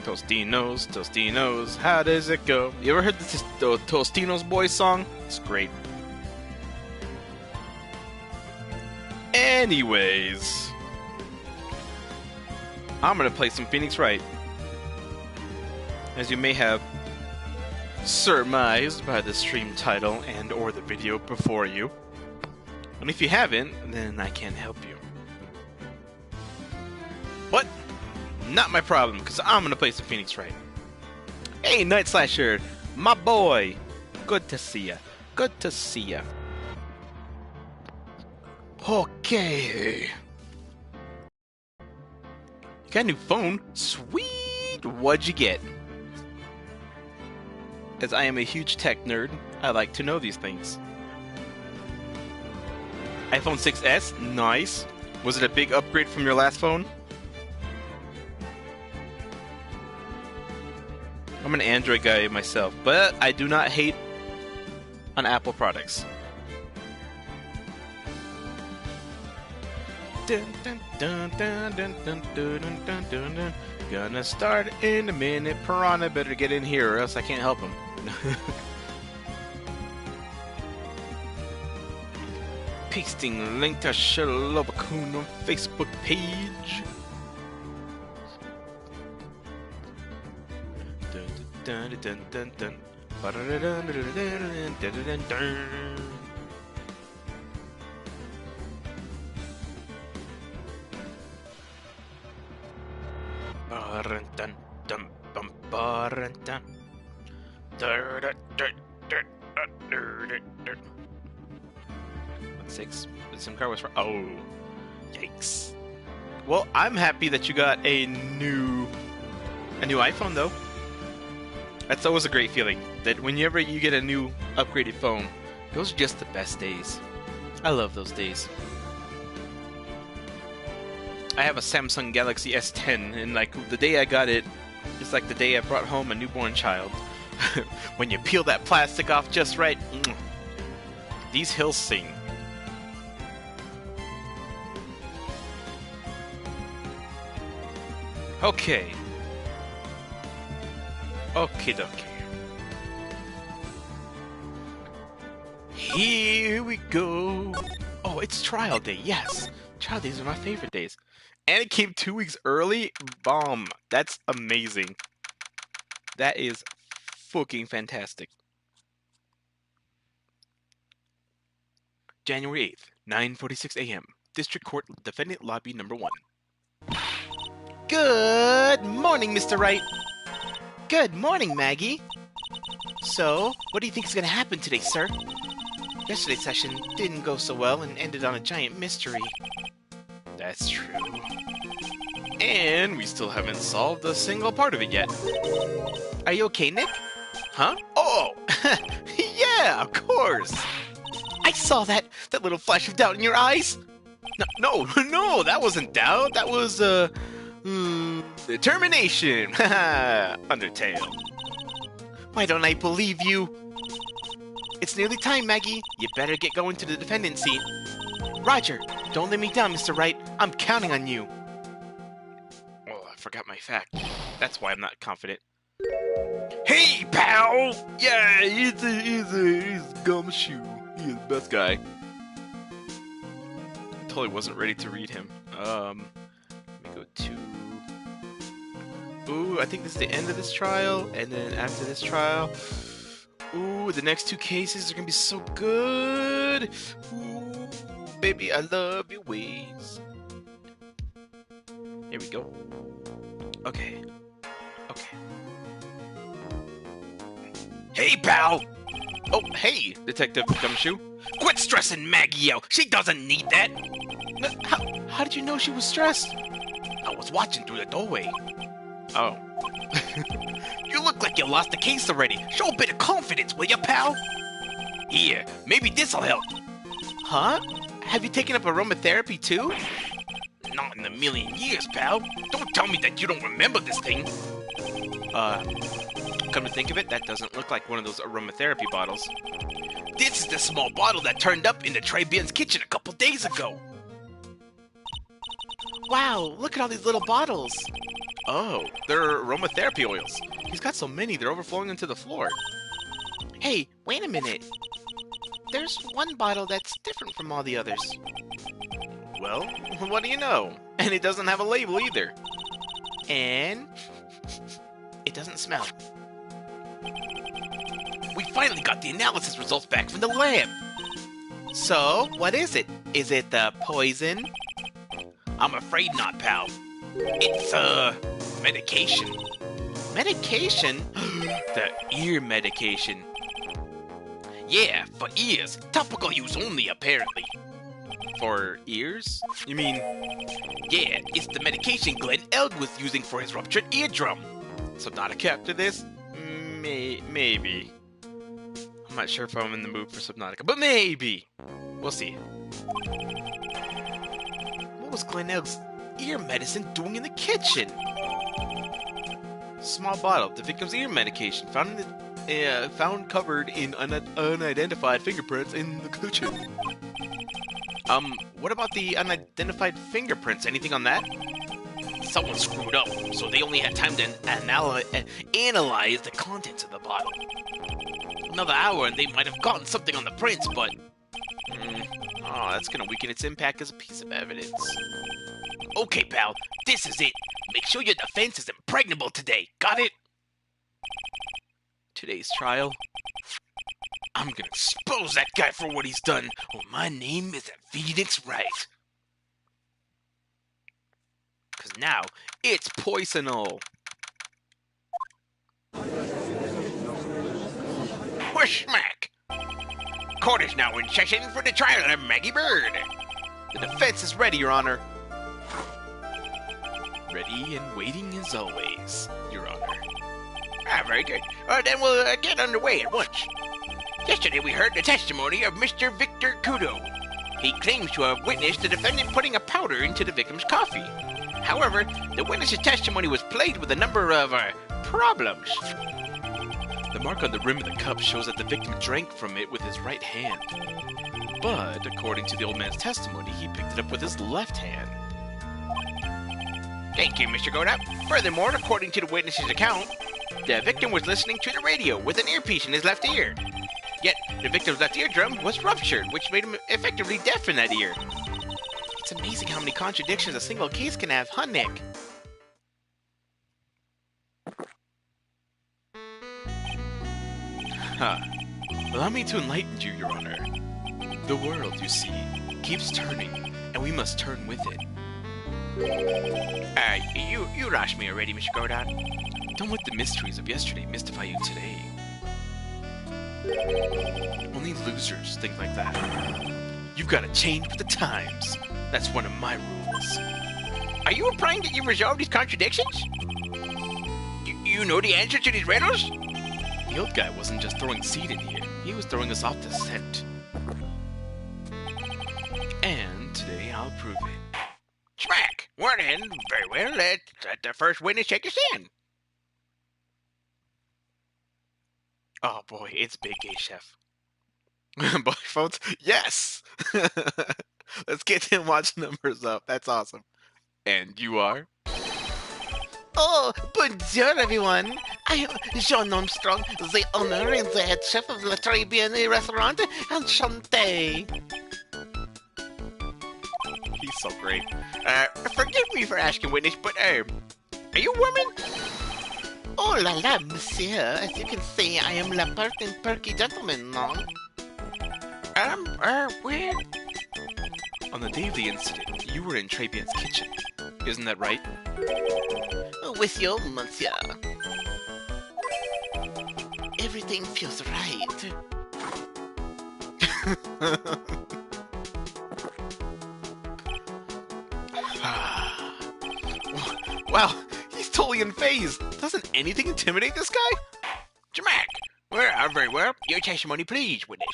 Tostinos, Tostinos, how does it go? You ever heard the Tostinos Boys song? It's great. Anyways, I'm gonna play some Phoenix Wright. As you may have surmised by the stream title and or the video before you. And if you haven't, then I can't help you. But not my problem, because I'm gonna play some Phoenix Wright. Hey, Night Slasher, my boy. Good to see ya. Good to see ya. Okay. You got a new phone? Sweet. What'd you get? As I am a huge tech nerd, I like to know these things. iPhone 6s? Nice. Was it a big upgrade from your last phone? I'm an Android guy myself, but I do not hate on Apple products. Dun, dun, dun, dun, dun, dun, dun, dun, dun, dun, dun. Gonna start in a minute. Piranha better get in here or else I can't help him. Pasting link to Shilova-kun on Facebook page. Dun dun dun dun dun. Dun dun bum dun dun. Six. The SIM card was for. Oh, yikes! Well, I'm happy that you got a new iPhone, though. That's always a great feeling. That whenever you get a new upgraded phone, those are just the best days. I love those days. I have a Samsung Galaxy S10, and like the day I got it, it's like the day I brought home a newborn child. When you peel that plastic off just right, these hills sing. Okay. Okie dokie. Here we go. Oh, it's trial day. Yes. Trial days are my favorite days. And it came 2 weeks early. Bomb. That's amazing. That is fucking fantastic. January 8th, 9:46 a.m. District Court Defendant Lobby number 1. Good morning, Mr. Wright. Good morning, Maggie. So, what do you think is going to happen today, sir? Yesterday's session didn't go so well and ended on a giant mystery. That's true. And we still haven't solved a single part of it yet. Are you okay, Nick? Huh? Oh! Yeah, of course! I saw that little flash of doubt in your eyes! No, that wasn't doubt. That was, determination! Haha, Undertale. Why don't I believe you? It's nearly time, Maggie. You better get going to the defendant's seat. Roger, don't let me down, Mr. Wright. I'm counting on you. Oh, I forgot my fact. That's why I'm not confident. Hey, pal! Yeah, he's Gumshoe. He's the best guy. Totally wasn't ready to read him. Let me go to... Ooh, I think this is the end of this trial, and then after this trial... Ooh, the next 2 cases are gonna be so good! Ooh, baby, I love your ways. Here we go. Okay. Hey, pal! Oh, hey, Detective Gumshoe. Quit stressing Maggie out. She doesn't need that. How did you know she was stressed? I was watching through the doorway. Oh. You look like you lost the case already. Show a bit of confidence, will ya, pal? Here, maybe this'll help. Huh? Have you taken up aromatherapy too? Not in a million years, pal. Don't tell me that you don't remember this thing. Come to think of it, that doesn't look like one of those aromatherapy bottles. This is the small bottle that turned up in the Tribun's kitchen a couple days ago. Wow, look at all these little bottles. Oh, they're aromatherapy oils. He's got so many, they're overflowing into the floor. Hey, wait a minute. There's one bottle that's different from all the others. Well, what do you know? And it doesn't have a label either. And it doesn't smell. We finally got the analysis results back from the lab. So, what is it? Is it the poison? I'm afraid not, pal. It's, medication. Medication? The ear medication. Yeah, for ears. Topical use only, apparently. For ears? You mean... Yeah, it's the medication Glenn Eld was using for his ruptured eardrum. Subnautica after this? Maybe. I'm not sure if I'm in the mood for Subnautica, but maybe. We'll see. What was Glenn Eld's ear medicine doing in the kitchen? Small bottle, the victim's ear medication, found covered in unidentified fingerprints in the kitchen. What about the unidentified fingerprints? Anything on that? Someone screwed up, so they only had time to analyze the contents of the bottle. Another hour and they might have gotten something on the prints, but... Oh, that's gonna weaken its impact as a piece of evidence. Okay, pal, this is it. Make sure your defense is impregnable today. Got it? Today's trial? I'm gonna expose that guy for what he's done. Oh, my name is Phoenix Wright. Cause now, it's poisonal. Whoosh smack! Court is now in session for the trial of Maggie Bird. The defense is ready, Your Honor. Ready and waiting as always, Your Honor. Ah, very good. Then we'll get underway at once. Yesterday we heard the testimony of Mr. Victor Kudo. He claims to have witnessed the defendant putting a powder into the victim's coffee. However, the witness's testimony was plagued with a number of problems. The mark on the rim of the cup shows that the victim drank from it with his right hand. But, according to the old man's testimony, he picked it up with his left hand. Thank you, Mr. Godot. Furthermore, according to the witness's account, the victim was listening to the radio with an earpiece in his left ear. Yet, the victim's left eardrum was ruptured, which made him effectively deaf in that ear. It's amazing how many contradictions a single case can have, huh, Nick? Allow me to enlighten you, Your Honor. The world, you see, keeps turning, and we must turn with it. You lost me already, Mr. Godot. Don't let the mysteries of yesterday mystify you today. Only losers think like that. You've got to change with the times. That's one of my rules. Are you implying that you've resolved these contradictions? You know the answer to these riddles? The old guy wasn't just throwing seed in here. He was throwing us off the scent. And today I'll prove it. Smack! Well then, very well, let the first witness take us in. Oh boy, it's Big Gay Chef. Boy, folks, yes! Let's get him watch numbers up. That's awesome. And you are? Oh, bonjour everyone. I am Jean Armstrong, the owner and the head chef of La Trilogy restaurant, enchanté. He's so great. Forgive me for asking, witness, but, are you a woman? Oh la la, monsieur. As you can see, I am la pert and perky gentleman, no? Where? On the day of the incident, you were in Trebian's kitchen. Isn't that right? With you, monsieur. Everything feels right. Wow, he's totally unfazed. Doesn't anything intimidate this guy? Jamak! Well, very well. Your testimony, please, witness.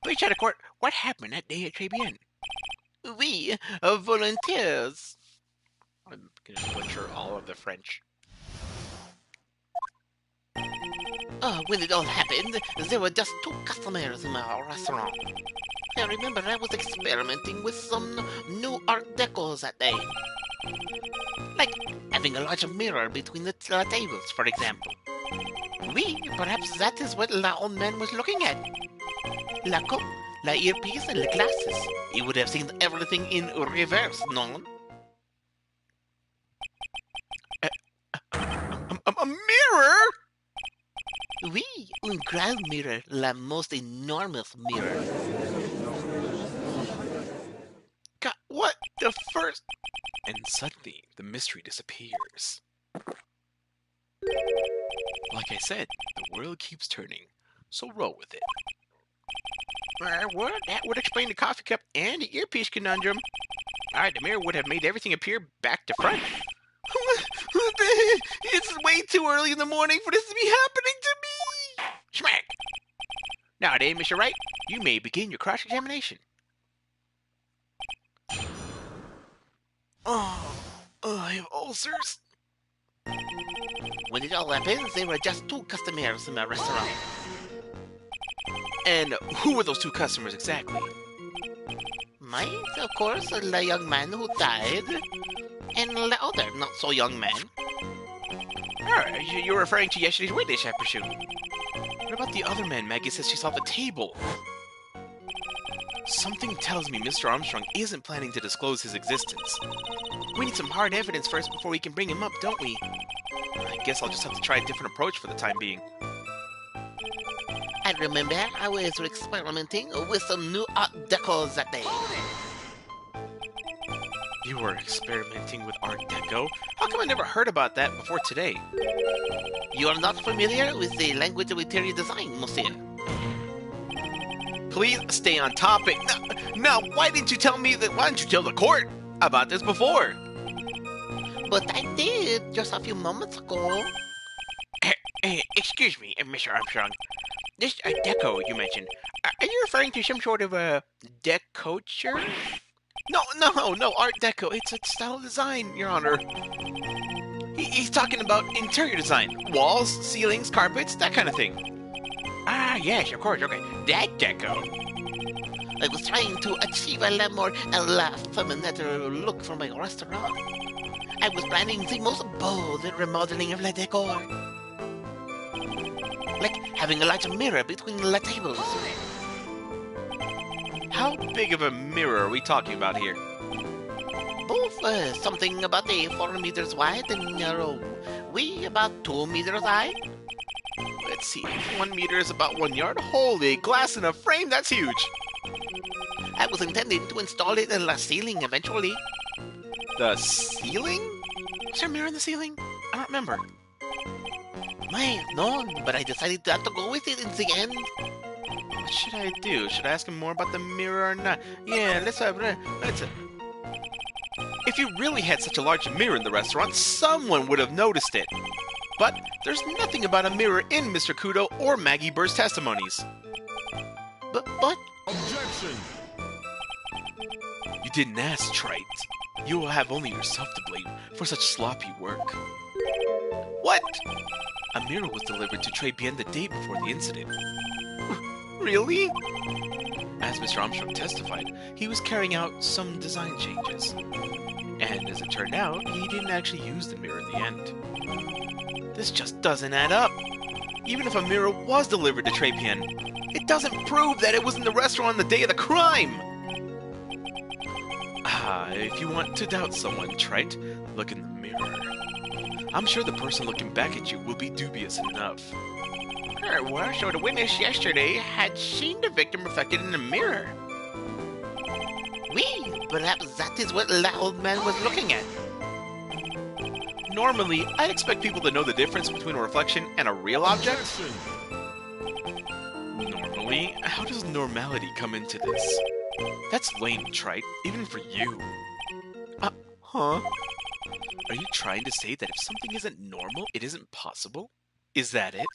Please tell the court what happened that day at Trebian. We are volunteers. I'm gonna butcher all of the French. When it all happened, there were just 2 customers in our restaurant. I remember I was experimenting with some new art decos that day. Like having a large mirror between the tables, for example. Oui, perhaps that is what the old man was looking at. La coupe, la earpiece, and the glasses. He would have seen everything in reverse, no? A mirror? Oui, un grand mirror, la most enormous mirror. God, what the first? And suddenly, the mystery disappears. Like I said, the world keeps turning, so roll with it. Well, that would explain the coffee cup and the earpiece conundrum. Alright, the mirror would have made everything appear back to front. It's way too early in the morning for this to be happening to me! Smack! Now then, Mr. Wright, you may begin your cross-examination. Oh, I have ulcers. When it all happened, there were just 2 customers in my restaurant. And who were those 2 customers exactly? Mine, of course, the young man who died, and the other not-so-young man. Alright, you're referring to yesterday's witness, I presume. What about the other man Maggie says she saw at the table? Something tells me Mr. Armstrong isn't planning to disclose his existence. We need some hard evidence first before we can bring him up, don't we? I guess I'll just have to try a different approach for the time being. I remember I was experimenting with some new art decos that day. You were experimenting with Art Deco? How come I never heard about that before today? You are not familiar with the language of interior design, monsieur. Please stay on topic. Now, why didn't you tell me that? Why didn't you tell the court about this before? But I did just a few moments ago. Excuse me, Mr. Armstrong. This deco you mentioned, are you referring to some sort of decoture? No, Art Deco. It's a style of design, Your Honor. He's talking about interior design. Walls, ceilings, carpets, that kind of thing. Ah, yes, of course, okay. That deco. I was trying to achieve a more feminine look for my restaurant. I was planning the most bold remodeling of la decor. Like having a large mirror between the tables. How big of a mirror are we talking about here? Both something about 4 meters wide and narrow. We about 2 meters high. Let's see, 1 meter is about 1 yard. Holy, glass in a frame, that's huge. I was intending to install it in the ceiling eventually. The ceiling? Is there a mirror in the ceiling? I don't remember. No, but I decided not to go with it in the end. What should I do? Should I ask him more about the mirror or not? Yeah, let's. If you really had such a large mirror in the restaurant, someone would have noticed it. But there's nothing about a mirror in Mr. Kudo or Maggie Bird's testimonies. But... Objection! You didn't ask, Trite. You will have only yourself to blame for such sloppy work. What? A mirror was delivered to Trey Bien the day before the incident. Really? As Mr. Armstrong testified, he was carrying out some design changes. And as it turned out, he didn't actually use the mirror in the end. This just doesn't add up. Even if a mirror was delivered to Trey Bien, it doesn't prove that it was in the restaurant on the day of the crime! If you want to doubt someone, Trite, look in the mirror. I'm sure the person looking back at you will be dubious enough. Well, so the witness yesterday had seen the victim reflected in the mirror. Oui, perhaps that is what the old man was looking at. Normally, I'd expect people to know the difference between a reflection and a real object. Normally? How does normality come into this? That's lame, Trite, even for you. Huh? Are you trying to say that if something isn't normal, it isn't possible? Is that it?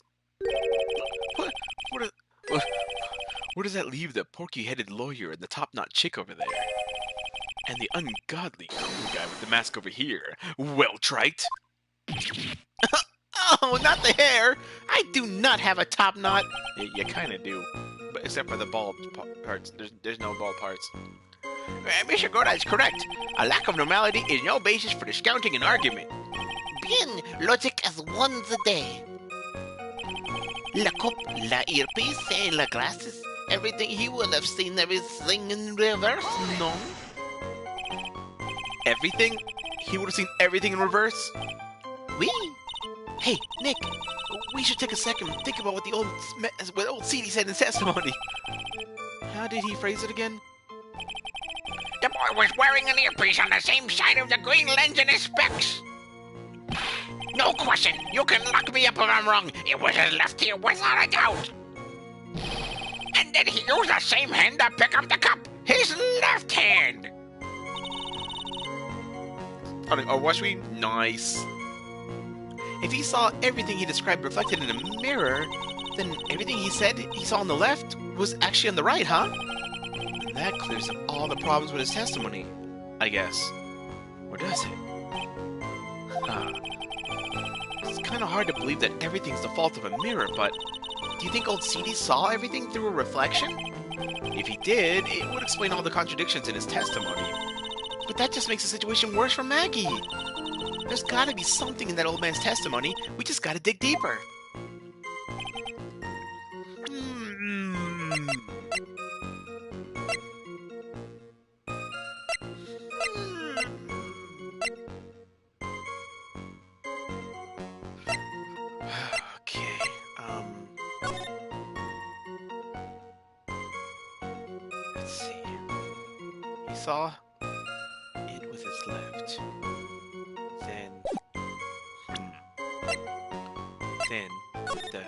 Where does that leave the porky-headed lawyer and the top-knot chick over there? And the ungodly cool guy with the mask over here? Well, Trite? Oh, not the hair! I do not have a top knot! You kinda do. But except for the bald parts. There's no bald parts. Mr. Goddard's correct. A lack of normality is no basis for discounting an argument. Bien, logic as one's a day. La coupe, la earpiece, and la glasses. Everything he would have seen everything in reverse, no? Everything? He would have seen everything in reverse? Oui. Hey, Nick, we should take a second and think about what old CD said in his testimony. How did he phrase it again? The boy was wearing an earpiece on the same side of the green lens in his specs. No question. You can lock me up if I'm wrong. It was his left ear without a doubt. And then he used the same hand to pick up the cup. His left hand. Oh, was we? Nice. If he saw everything he described reflected in a mirror, then everything he said he saw on the left was actually on the right, huh? And that clears up all the problems with his testimony, I guess. Or does it? It's kind of hard to believe that everything's the fault of a mirror, but do you think old CD saw everything through a reflection? If he did, it would explain all the contradictions in his testimony. But that just makes the situation worse for Maggie. There's gotta be something in that old man's testimony. We just gotta dig deeper. Okay, let's see. He saw it with his left. Then the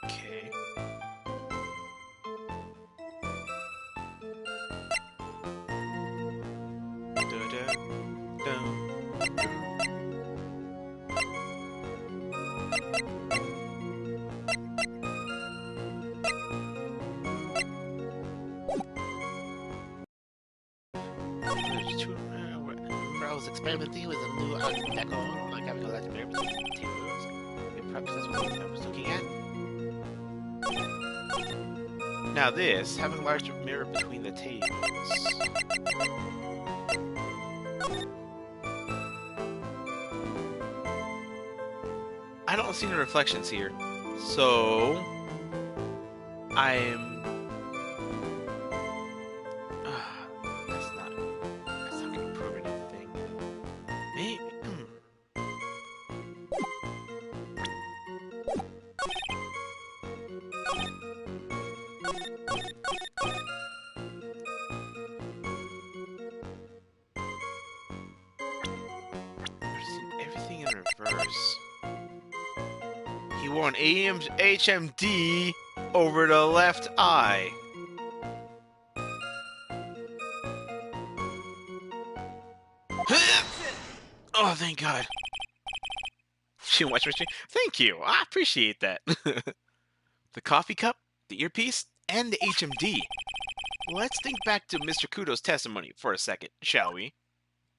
okay. I was experimenting with a new art deco, like having a large mirror between the tables. Perhaps that's what I was looking at. Now this, having a large mirror between the tables. I don't see any reflections here, so I'm. That's not gonna prove anything. Maybe. I've seen everything in reverse. He wore an HMD over the left eye. Oh, thank God. She watched my stream. Thank you. I appreciate that. The coffee cup, the earpiece, and the HMD. Let's think back to Mr. Kudo's testimony for a second, shall we?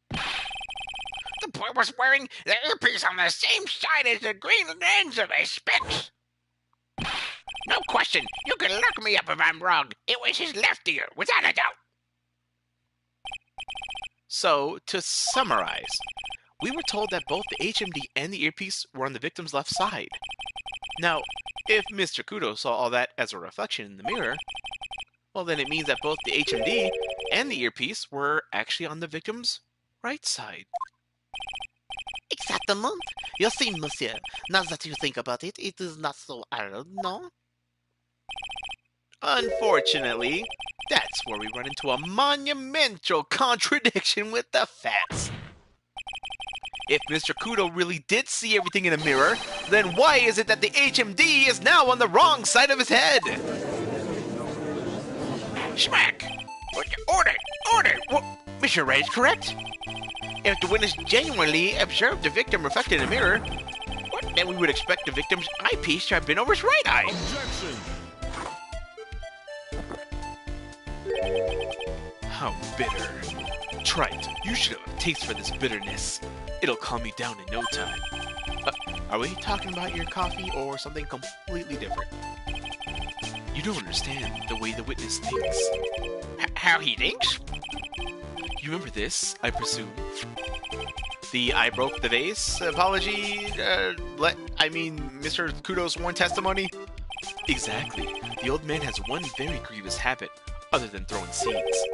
The boy was wearing the earpiece on the same side as the green lens of his specs. No question. You can look me up if I'm wrong. It was his left ear, without a doubt. So, to summarize, we were told that both the HMD and the earpiece were on the victim's left side. Now, if Mr. Kudo saw all that as a reflection in the mirror, well then it means that both the HMD and the earpiece were actually on the victim's right side. Exactement. You see, monsieur, now that you think about it, it is not so hard, no? Unfortunately, that's where we run into a monumental contradiction with the facts. If Mr. Kudo really did see everything in a mirror, then why is it that the HMD is now on the wrong side of his head? Smack! Order! Order! What? Mr. Wright is correct. If the witness genuinely observed the victim reflected in a mirror, then we would expect the victim's eyepiece to have been over his right eye. Objection! How bitter. Trite, you should have a taste for this bitterness. It'll calm you down in no time. Are we talking about your coffee or something completely different? You don't understand the way the witness thinks. How he thinks? You remember this, I presume? The I broke the vase apology, Mr. Kudo's sworn testimony? Exactly. The old man has one very grievous habit, other than throwing seeds.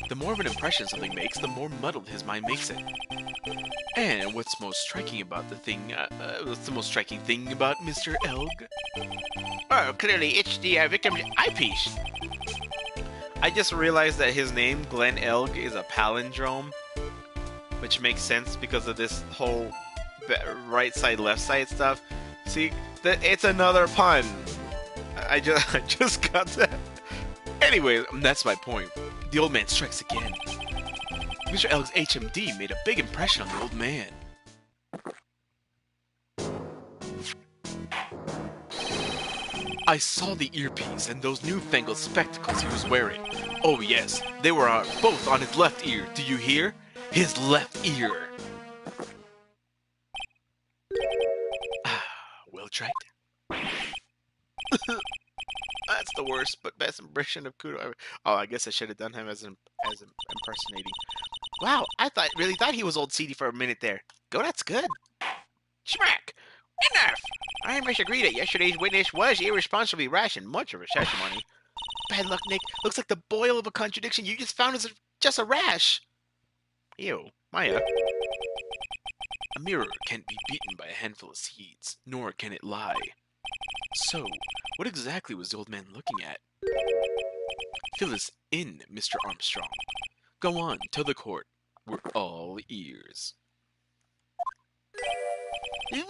The more of an impression something makes, the more muddled his mind makes it. And what's most striking about what's the most striking thing about Mr. Elg? Oh, clearly it's the victim's eyepiece. I just realized that his name, Glenn Elg, is a palindrome, which makes sense because of this whole right side, left side stuff. See, it's another pun. I just got that. Anyway, that's my point. The old man strikes again. Mr. Elg's HMD made a big impression on the old man. I saw the earpiece and those newfangled spectacles he was wearing. Oh yes, they were both on his left ear. Do you hear? His left ear. Well tried. That's the worst but best impression of Kudo ever. Oh, I guess I should have done him as impersonating. Wow, I really thought he was old CD for a minute there. Go, that's good. Smack! Enough! I must agree that yesterday's witness was irresponsibly rash in much of her testimony. Bad luck, Nick. Looks like the boil of a contradiction you just found is just a rash. Ew, Maya. A mirror can't be beaten by a handful of seeds, nor can it lie. So, what exactly was the old man looking at? Fill us in, Mr. Armstrong. Go on, tell the court. We're all ears. Oui,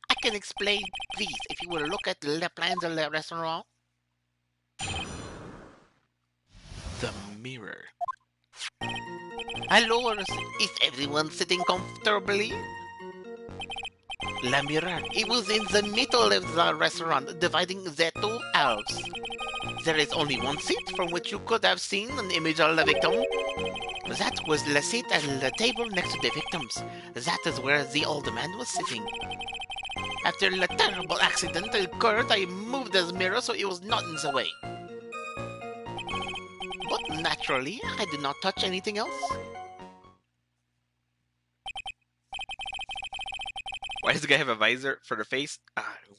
I can explain. Please, if you will look at the plans of the restaurant. The mirror. Alors, is everyone sitting comfortably? La mirror, it was in the middle of the restaurant, dividing the two halves. There is only one seat from which you could have seen an image of the victim. That was the seat at the table next to the victims. That is where the old man was sitting. After the terrible accident occurred, I moved the mirror so it was not in the way. But naturally, I did not touch anything else. Why does the guy have a visor for the face?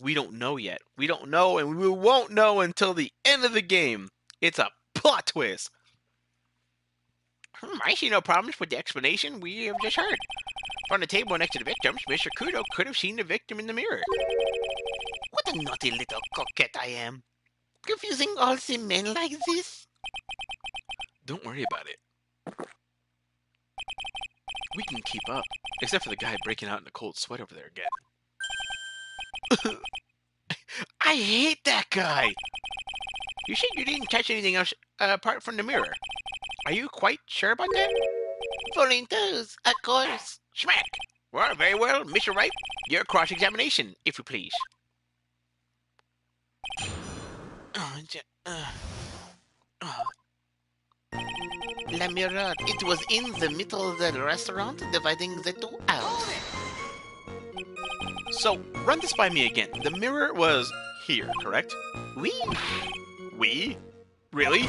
We don't know yet. We don't know, and we won't know until the end of the game. It's a plot twist. I see no problems with the explanation we have just heard. From the table next to the victims, Mr. Kudo could have seen the victim in the mirror. What a naughty little coquette I am. Confusing all the men like this? Don't worry about it. We can keep up, except for the guy breaking out in a cold sweat over there again. I hate that guy! You said you didn't touch anything else apart from the mirror. Are you quite sure about that? Falling toes, of course. Smack! Well, very well, Mr. Wright. Your cross-examination, if you please. La mirror, it was in the middle of the restaurant, dividing the two halves. So, run this by me again. The mirror was here, correct? Oui. We? Really?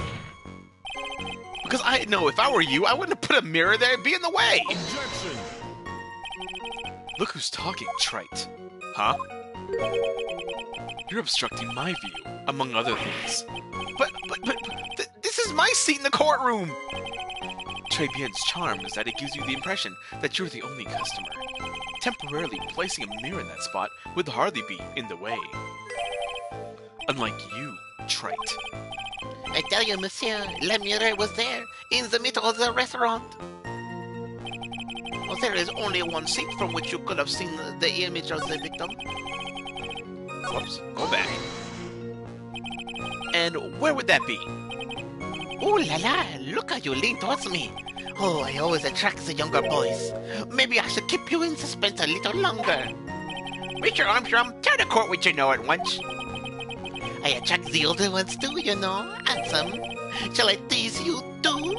Because I know if I were you, I wouldn't have put a mirror there. It'd be in the way. Objection. Look who's talking, trite. Huh? You're obstructing my view, among other things. But this is my seat in the courtroom. Très Bien's charm is that it gives you the impression that you're the only customer. Temporarily placing a mirror in that spot would hardly be in the way. Unlike you, trite. I tell you, monsieur, la mirror was there, in the middle of the restaurant. Well, there is only one seat from which you could have seen the image of the victim. Whoops, go back. And where would that be? Oh la la, look how you lean towards me. Oh, I always attract the younger boys. Maybe I should keep you in suspense a little longer. Mr. Armstrong, tell the court what you know at once. I attract the older ones too, you know, handsome. Shall I tease you too?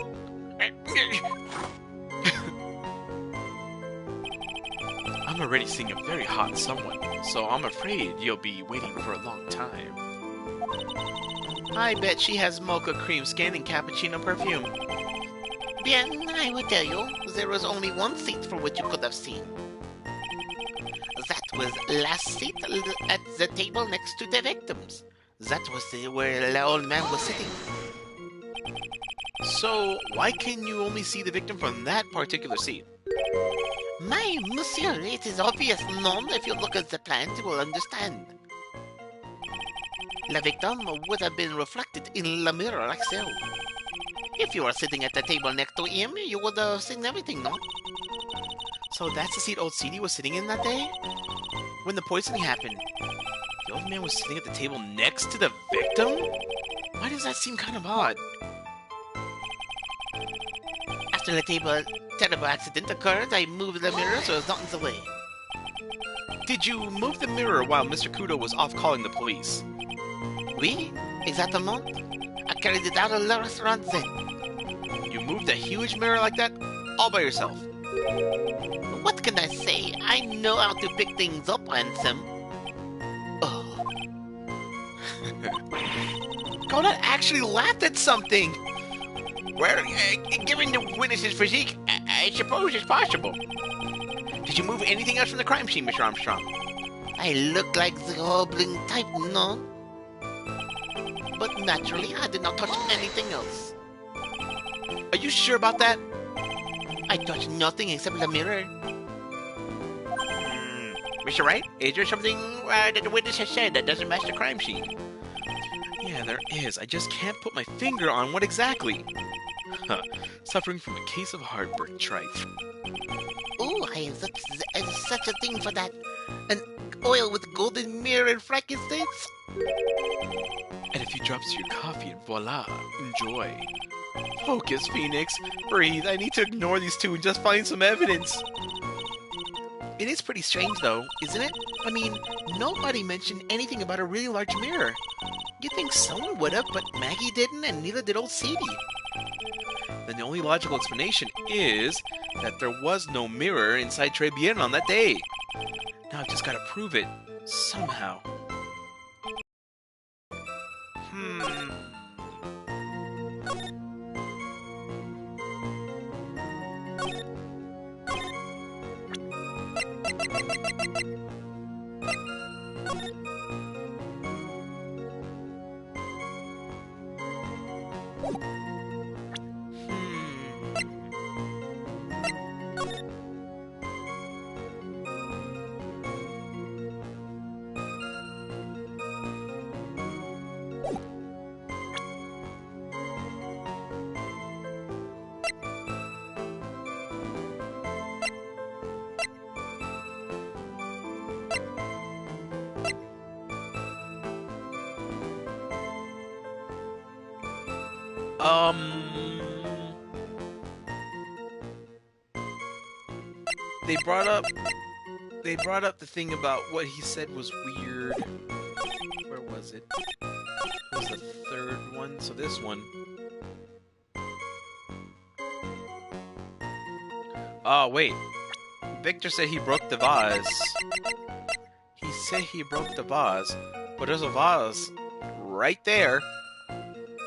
I'm already seeing a very hot someone, so I'm afraid you'll be waiting for a long time. I bet she has mocha cream skin and cappuccino perfume. Bien, I will tell you, there was only one seat for which you could have seen. That was last seat at the table next to the victims. That was where the old man was sitting. So, why can you only see the victim from that particular seat? My monsieur, it is obvious, non? If you look at the plant, you will understand. The victim would have been reflected in the mirror like so. If you were sitting at the table next to him, you would have seen everything, no? So that's the seat old CD was sitting in that day? When the poisoning happened, the old man was sitting at the table next to the victim? Why does that seem kind of odd? After the terrible accident occurred, I moved the mirror so it's not in the way. Did you move the mirror while Mr. Kudo was off calling the police? Oui, exactement. I carried it out of the restaurant then. You moved a huge mirror like that all by yourself? What can I say? I know how to pick things up, handsome. Oh. Conan actually laughed at something! Well, given the witness's physique, I suppose it's possible. Did you move anything else from the crime scene, Mr. Armstrong? I look like the hobbling type, no? But naturally, I did not touch anything else. Are you sure about that? I touched nothing except the mirror. Mr. Wright, is there something that the witness has said that doesn't match the crime scene? Yeah, there is. I just can't put my finger on what exactly. Huh. Suffering from a case of heartburn, Trite. Oh, I have such a thing for that. An oil with golden mirror and frankincense. And a few drops of your coffee and voila, enjoy. Focus, Phoenix. Breathe. I need to ignore these two and just find some evidence. It is pretty strange, though, isn't it? I mean, nobody mentioned anything about a really large mirror. You'd think someone would have, but Maggie didn't, and neither did old Sadie. Then the only logical explanation is that there was no mirror inside Trebien on that day. Now I've just got to prove it somehow. They brought up the thing about what he said was weird. Where was it? It was the third one, so this one. Oh, wait. Victor said he broke the vase. He said he broke the vase, but there's a vase right there.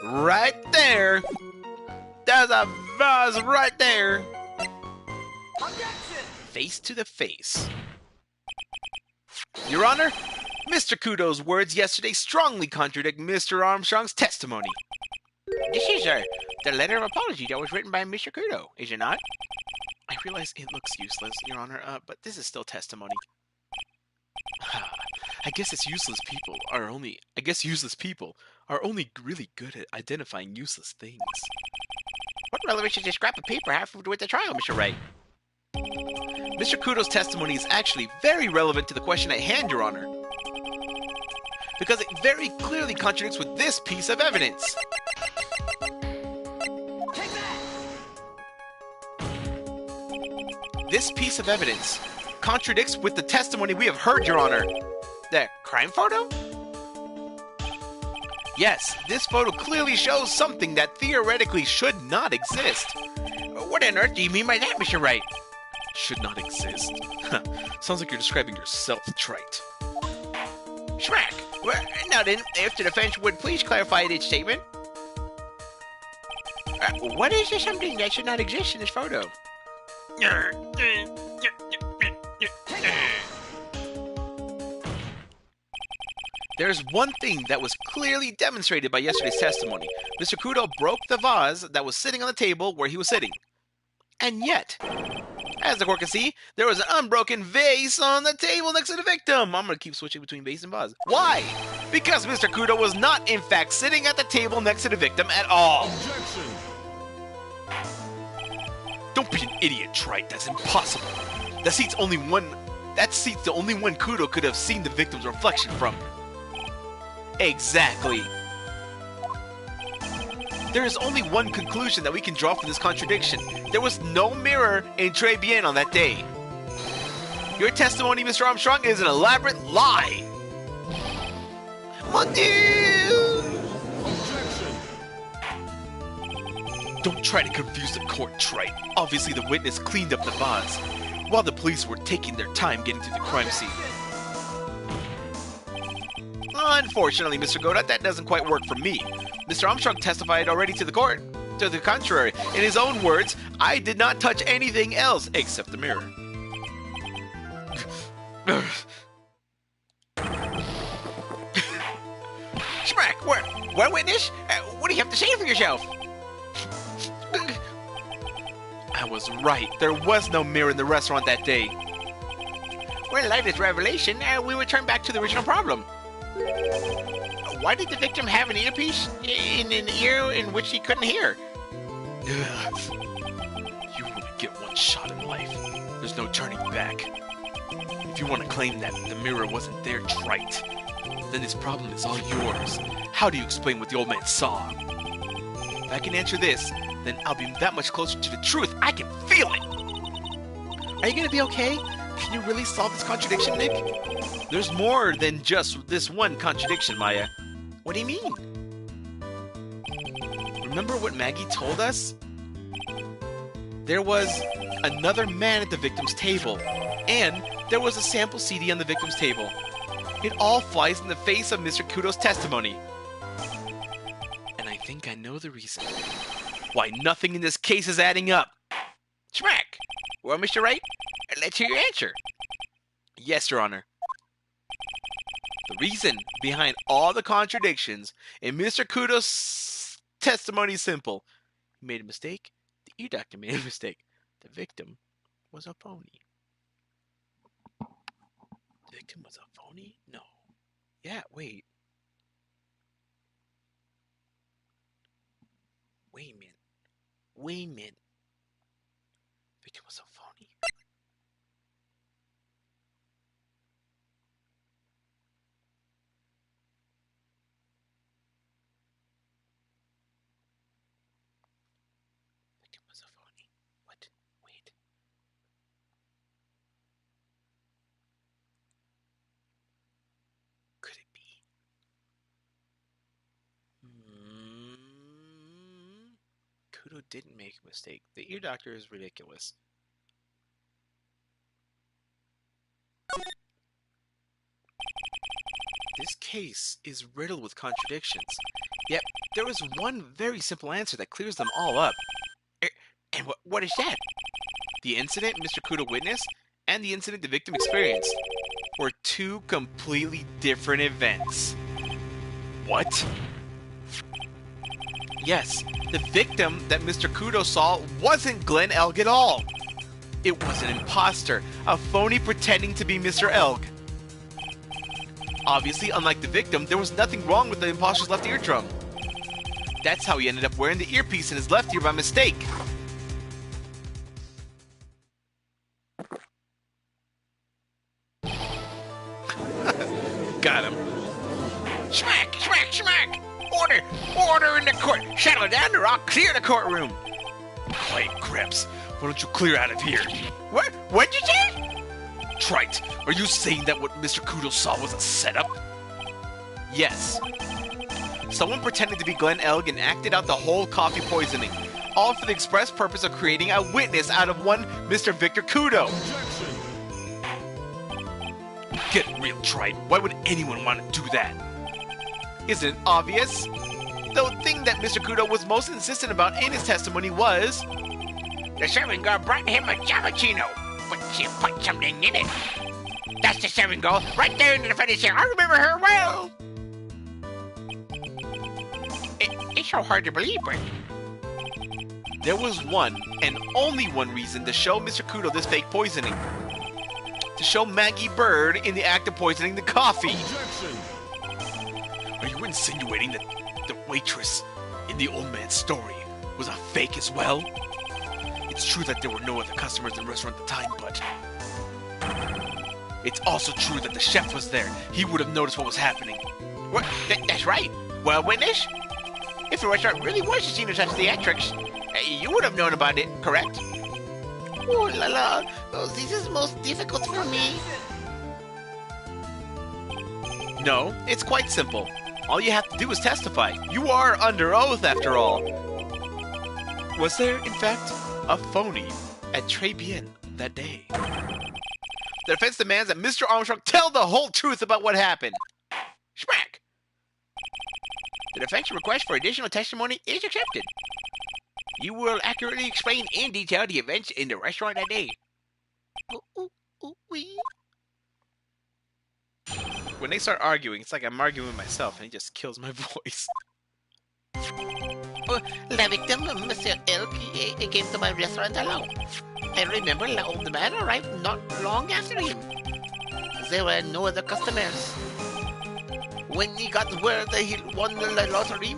Right there! There's a vase right there! Face to the face. Your Honor, Mr. Kudo's words yesterday strongly contradict Mr. Armstrong's testimony. This is the letter of apology that was written by Mr. Kudo, is it not? I realize it looks useless, Your Honor, but this is still testimony. I guess useless people are only really good at identifying useless things. What relevance does this scrap of paper have with the trial, Mr. Wright? Mr. Kudo's testimony is actually very relevant to the question at hand, Your Honor, because it very clearly contradicts with this piece of evidence. Take that! This piece of evidence contradicts with the testimony we have heard, Your Honor. The crime photo? Yes, this photo clearly shows something that theoretically should not exist. What on earth do you mean by that, Mr. Wright? Should not exist? Sounds like you're describing yourself, Trite. Shrek, Well, now then, if the defense would please clarify its statement. What is there something that should not exist in this photo? There's one thing that was clearly demonstrated by yesterday's testimony. Mr. Kudo broke the vase that was sitting on the table where he was sitting. And yet, as the court can see, there was an unbroken vase on the table next to the victim. I'm going to keep switching between vase and vase. Why? Because Mr. Kudo was not, in fact, sitting at the table next to the victim at all. Objection. Don't be an idiot, Wright. That's impossible. That seat's the only one Kudo could have seen the victim's reflection from. Exactly. There is only one conclusion that we can draw from this contradiction. There was no mirror in Très Bien on that day. Your testimony, Mr. Armstrong, is an elaborate lie. Mon Dieu! Objection. Don't try to confuse the court, Wright. Obviously, the witness cleaned up the vase while the police were taking their time getting to the crime scene. Unfortunately, Mr. Godot, that doesn't quite work for me. Mr. Armstrong testified already to the court. To the contrary, in his own words, I did not touch anything else except the mirror. Smack, what witness? What do you have to say for yourself? I was right. There was no mirror in the restaurant that day. Well, in light of this revelation, we return back to the original problem. Why did the victim have an earpiece in an ear in which he couldn't hear? You only get one shot in life. There's no turning back. If you want to claim that the mirror wasn't there, Wright, then this problem is all yours. How do you explain what the old man saw? If I can answer this, then I'll be that much closer to the truth. I can feel it! Are you gonna be okay? Can you really solve this contradiction, Nick? There's more than just this one contradiction, Maya. What do you mean? Remember what Maggie told us? There was another man at the victim's table, and there was a sample CD on the victim's table. It all flies in the face of Mr. Kudo's testimony. And I think I know the reason why nothing in this case is adding up. Smack! Well, Mr. Wright, let's hear your answer. Yes, Your Honor. The reason behind all the contradictions in Mr. Kudo's testimony is simple. He made a mistake. The ear doctor made a mistake. The victim was a phony. The victim was a phony? No. Yeah, wait. Wait a minute. Wait a minute. Victim was a phony. Victim was a phony. What? Wait. Could it be? Kudo didn't make a mistake. The ear doctor is ridiculous. This case is riddled with contradictions. Yet, there is one very simple answer that clears them all up. And what is that? The incident Mr. Kudo witnessed and the incident the victim experienced were two completely different events. What? Yes, the victim that Mr. Kudo saw wasn't Glenn Elg at all. It was an imposter, a phony pretending to be Mr. Elg. Obviously, unlike the victim, there was nothing wrong with the imposter's left eardrum. That's how he ended up wearing the earpiece in his left ear by mistake. Got him. Smack, smack, smack! Order! Order in the court! Settle down or I'll clear the courtroom! Quiet, Krebs. Why don't you clear out of here? What'd you say? Trite, are you saying that what Mr. Kudo saw was a setup? Yes. Someone pretended to be Glenn Elg and acted out the whole coffee poisoning, all for the express purpose of creating a witness out of one Mr. Victor Kudo. Objection. Get real, Trite. Why would anyone want to do that? Isn't it obvious? The thing that Mr. Kudo was most insistent about in his testimony was... The serving girl brought him a cappuccino, but she put something in it. That's the serving girl, right there in the defendant's chair. I remember her well. It's so hard to believe, but... There was one, and only one reason to show Mr. Kudo this fake poisoning. To show Maggie Bird in the act of poisoning the coffee. Objection! Are you insinuating that the waitress in the old man's story was a fake as well? It's true that there were no other customers in the restaurant at the time, but... It's also true that the chef was there. He would have noticed what was happening. What? That's right. Well, witness? If the restaurant really was a scene of such theatrics, you would have known about it, correct? Oh la la, oh, this is most difficult for me. No, it's quite simple. All you have to do is testify. You are under oath, after all. Was there, in fact, a phony at Très Bien that day? The defense demands that Mr. Armstrong tell the whole truth about what happened. Smack! The defense request for additional testimony is accepted. You will accurately explain in detail the events in the restaurant that day. Oui. When they start arguing, it's like I'm arguing with myself, and it just kills my voice. La victim, Monsieur L, came to my restaurant alone. I remember the old man arrived not long after him. There were no other customers. When he got word that he won the lottery,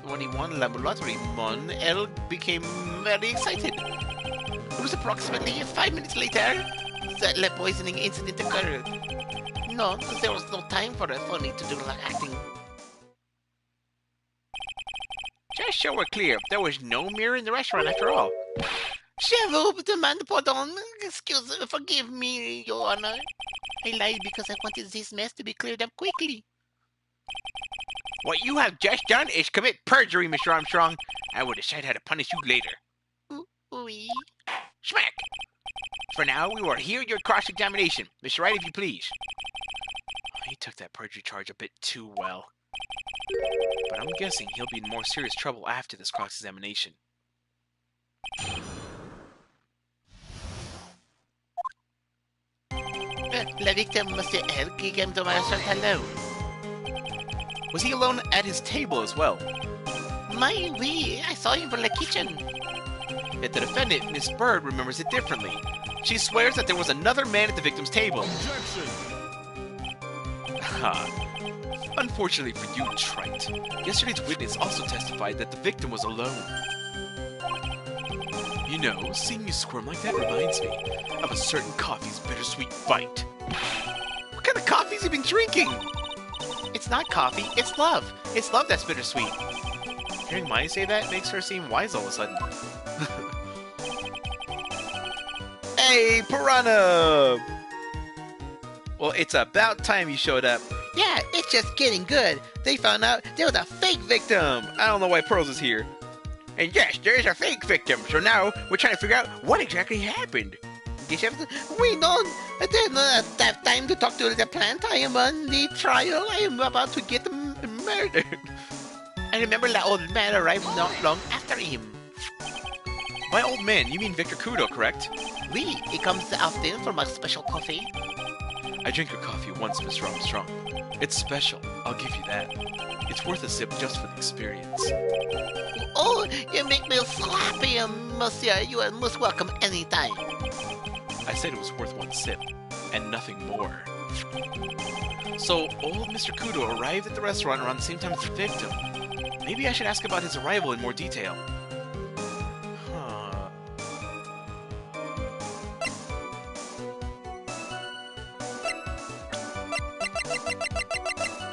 when he won the lottery, Mon El became very excited. It was approximately 5 minutes later that the poisoning incident occurred. No, there was no time for a phony to do the acting. Just so we're clear, there was no mirror in the restaurant after all. Je vous demande pardon. Excuse, forgive me, Your Honor. I lied because I wanted this mess to be cleared up quickly. What you have just done is commit perjury, Mr. Armstrong. I will decide how to punish you later. Oui. Smack! For now, we will hear your cross-examination. Mr. Wright, if you please. He took that perjury charge a bit too well. But I'm guessing he'll be in more serious trouble after this cross-examination. La victime, Monsieur L, came to my restaurant alone. Was he alone at his table as well? My, oui, I saw him from the kitchen. Yet the defendant, Miss Bird, remembers it differently. She swears that there was another man at the victim's table. Objection! Unfortunately for you, Trite, yesterday's witness also testified that the victim was alone. You know, seeing you squirm like that reminds me of a certain coffee's bittersweet bite. What kind of coffee has he been drinking? It's not coffee, it's love. It's love that's bittersweet. Hearing Maya say that makes her seem wise all of a sudden. Hey, Piranha! Well, it's about time you showed up. Yeah, it's just getting good. They found out there was a fake victim. I don't know why Pearls is here. And yes, there is a fake victim, so now we're trying to figure out what exactly happened. We don't have time to talk to the plant. I am on the trial. I am about to get murdered. I remember the old man arrived not long after him. By old man, you mean Victor Kudo, correct? Oui, he comes often for my special coffee. I drink your coffee once, Mr. Armstrong. It's special, I'll give you that. It's worth a sip just for the experience. Oh, you make me so happy, monsieur. You are most welcome anytime. I said it was worth one sip, and nothing more. So, old Mr. Kudo arrived at the restaurant around the same time as the victim. Maybe I should ask about his arrival in more detail.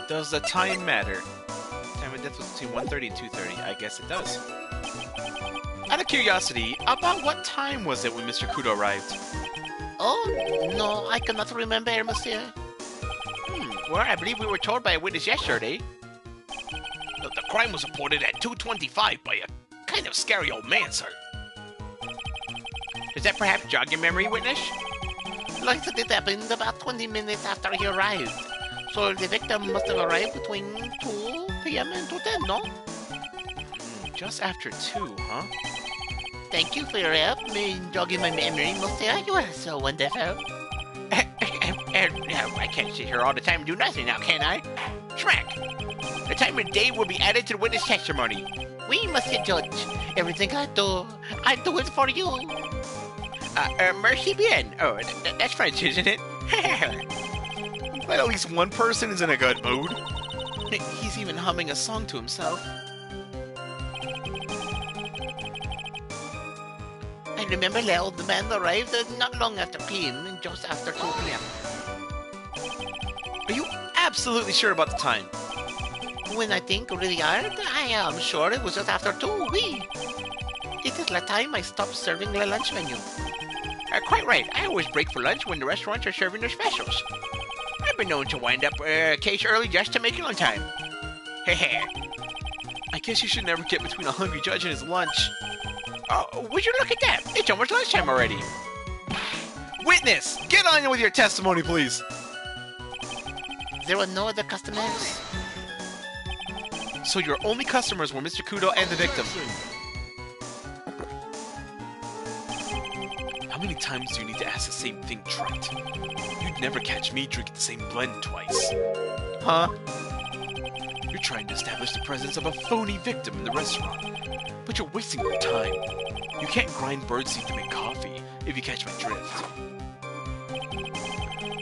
Does the time matter? Time of death was between 1:30 and 2:30. I guess it does. Out of curiosity, about what time was it when Mr. Kudo arrived? Oh, no, I cannot remember, monsieur. Well, I believe we were told by a witness yesterday. The crime was reported at 2:25 by a kind of scary old man, sir. Does that perhaps jog your memory, witness? Like it happened about 20 minutes after he arrived. So the victim must have arrived between 2 p.m. and 2:10, no? Just after 2, huh? Thank you for your help in jogging my memory, Monsieur. You are so wonderful. I can't sit here all the time and do nothing now, can I? Smack! The time of day will be added to the witness testimony. We must judge. Everything I do it for you. Merci bien. Oh, that's French, isn't it? But at least one person is in a good mood. He's even humming a song to himself. I remember the old man arrived not long after p.m., just after 2 p.m. Are you absolutely sure about the time? When I think really hard, I am sure it was just after 2, oui. It is the time I stopped serving the lunch menu. Quite right. I always break for lunch when the restaurants are serving their specials. I've been known to wind up a case early just to make it on time. Heh. I guess you should never get between a hungry judge and his lunch. Oh, would you look at that? It's almost lunchtime already. Witness! Get on with your testimony, please! There were no other customers. So your only customers were Mr. Kudo and the victim. How many times do you need to ask the same thing, Trent? You'd never catch me drinking the same blend twice. Huh? You're trying to establish the presence of a phony victim in the restaurant. But you're wasting your time. You can't grind birdseed to make coffee, if you catch my drift.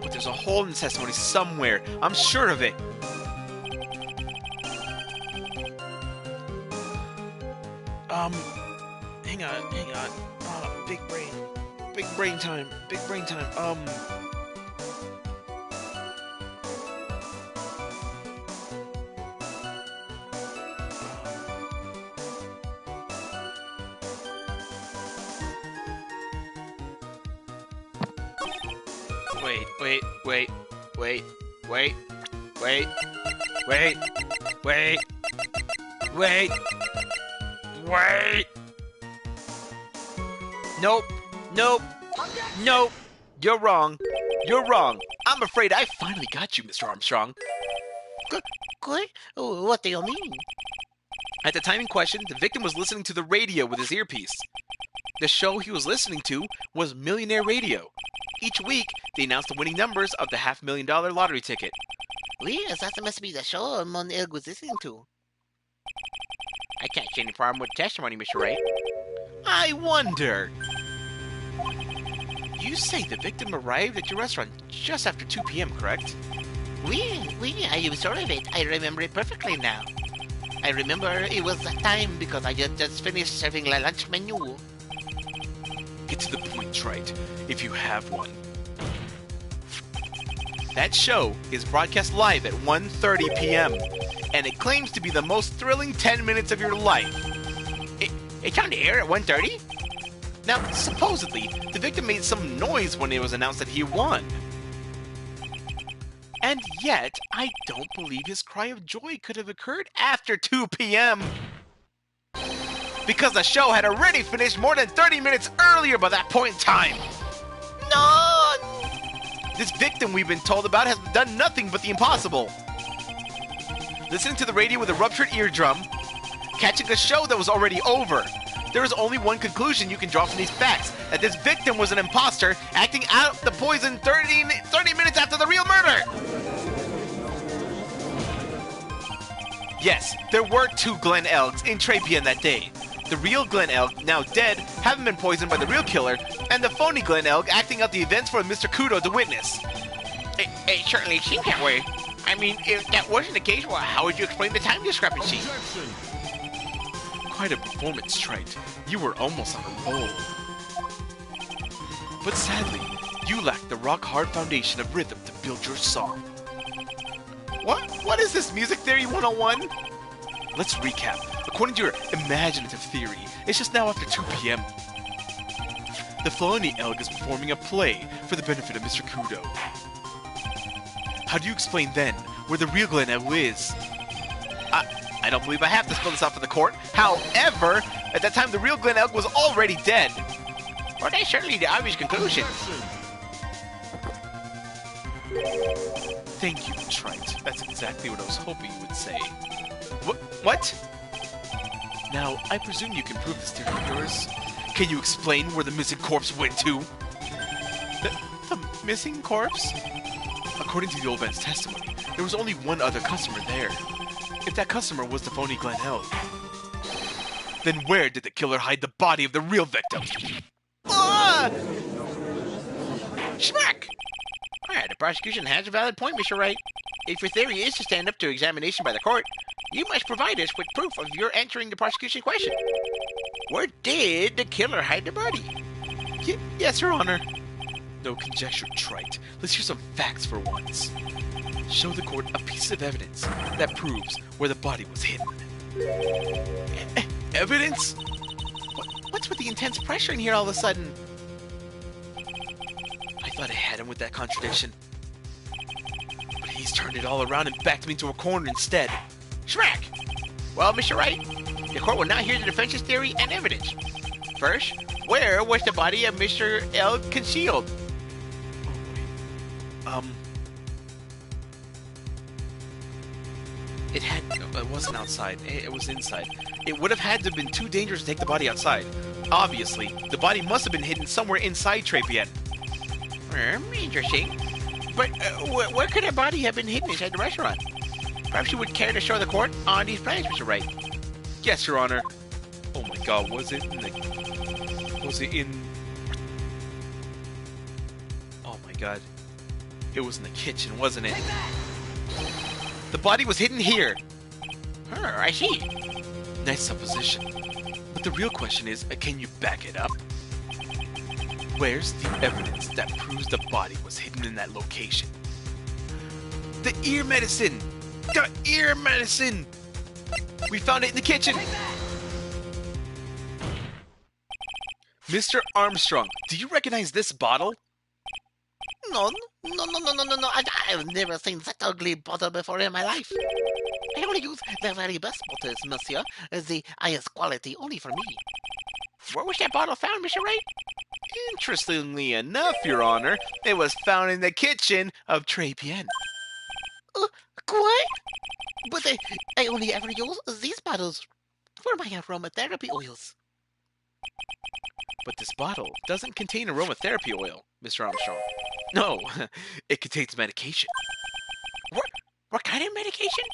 But there's a hole in the testimony somewhere. I'm sure of it. Hang on. Big brain time. Wait. Nope. You're wrong. I'm afraid I finally got you, Mr. Armstrong. Good? What do you mean? At the time in question, the victim was listening to the radio with his earpiece. The show he was listening to was Millionaire Radio. Each week, they announced the winning numbers of the $500,000 lottery ticket. Oui, that must be the show Mon El was listening to. I can't see any problem with the testimony, Mr. Wright. I wonder. You say the victim arrived at your restaurant just after 2 p.m., correct? Oui, I am sure of it. I remember it perfectly now. I remember it was that time because I just finished serving the lunch menu. Get to the point, Wright, if you have one. That show is broadcast live at 1:30 p.m., and it claims to be the most thrilling 10 minutes of your life. It's on the air at 1:30? Now, supposedly, the victim made some noise when it was announced that he won. And yet, I don't believe his cry of joy could have occurred after 2 p.m. Because the show had already finished more than 30 minutes earlier by that point in time. No! This victim we've been told about has done nothing but the impossible. Listening to the radio with a ruptured eardrum, catching a show that was already over. There is only one conclusion you can draw from these facts, that this victim was an imposter acting out the poison 30 minutes after the real murder. Yes, there were 2 Glen Elgs in Trapian that day. The real Glen Elg, now dead, having been poisoned by the real killer, and the phony Glen Elg acting out the events for Mr. Kudo to witness. It certainly seems that way. I mean, if that wasn't the case, well, how would you explain the time discrepancy? Quite a performance, Trite. You were almost on a roll. But sadly, you lack the rock-hard foundation of rhythm to build your song. What is this music theory 101? Let's recap. According to your imaginative theory, it's just now after 2 p.m. The phony Elg is performing a play for the benefit of Mr. Kudo. How do you explain then where the real Glen Elg is? I don't believe I have to spell this out for the court. However, at that time the real Glen Elg was already dead. Well, that's certainly the obvious conclusion. Thank you, Trite. That's exactly what I was hoping you would say. What? Now, I presume you can prove this theory of yours. Can you explain where the missing corpse went to? The missing corpse? According to the old man's testimony, there was only one other customer there. If that customer was the phony Glenn L, then where did the killer hide the body of the real victim? Ah! Smack! Alright, the prosecution has a valid point, Mr. Wright. If your theory is to stand up to examination by the court, you must provide us with proof of your answering the prosecution question. Where did the killer hide the body? Yes, Your Honor. No conjecture, Trite. Let's hear some facts for once. Show the court a piece of evidence that proves where the body was hidden. Evidence? What's with the intense pressure in here all of a sudden? I thought I had him with that contradiction. But he's turned it all around and backed me into a corner instead. Smack! Well, Mr. Wright, the court will now hear the defense's theory and evidence. First, where was the body of Mr. L concealed? It wasn't outside. It was inside. It would have had to have been too dangerous to take the body outside. Obviously, the body must have been hidden somewhere inside Trapian. Interesting. But where could a body have been hidden inside the restaurant? Perhaps you would care to show the court on these plans, Mr. Wright. Yes, Your Honor. Oh my God, was it in... Oh my God. It was in the kitchen, wasn't it? The body was hidden here. I see. Nice supposition. But the real question is, can you back it up? Where's the evidence that proves the body was hidden in that location? The ear medicine! The ear medicine! We found it in the kitchen! Mr. Armstrong, do you recognize this bottle? No. I've never seen that ugly bottle before in my life. I only use the very best bottles, monsieur. The highest quality only for me. Where was that bottle found, Mr. Wright? Interestingly enough, Your Honor, it was found in the kitchen of Trapian. What? But I only ever use these bottles for my aromatherapy oils. But this bottle doesn't contain aromatherapy oil, Mr. Armstrong. No, it contains medication. What kind of medication?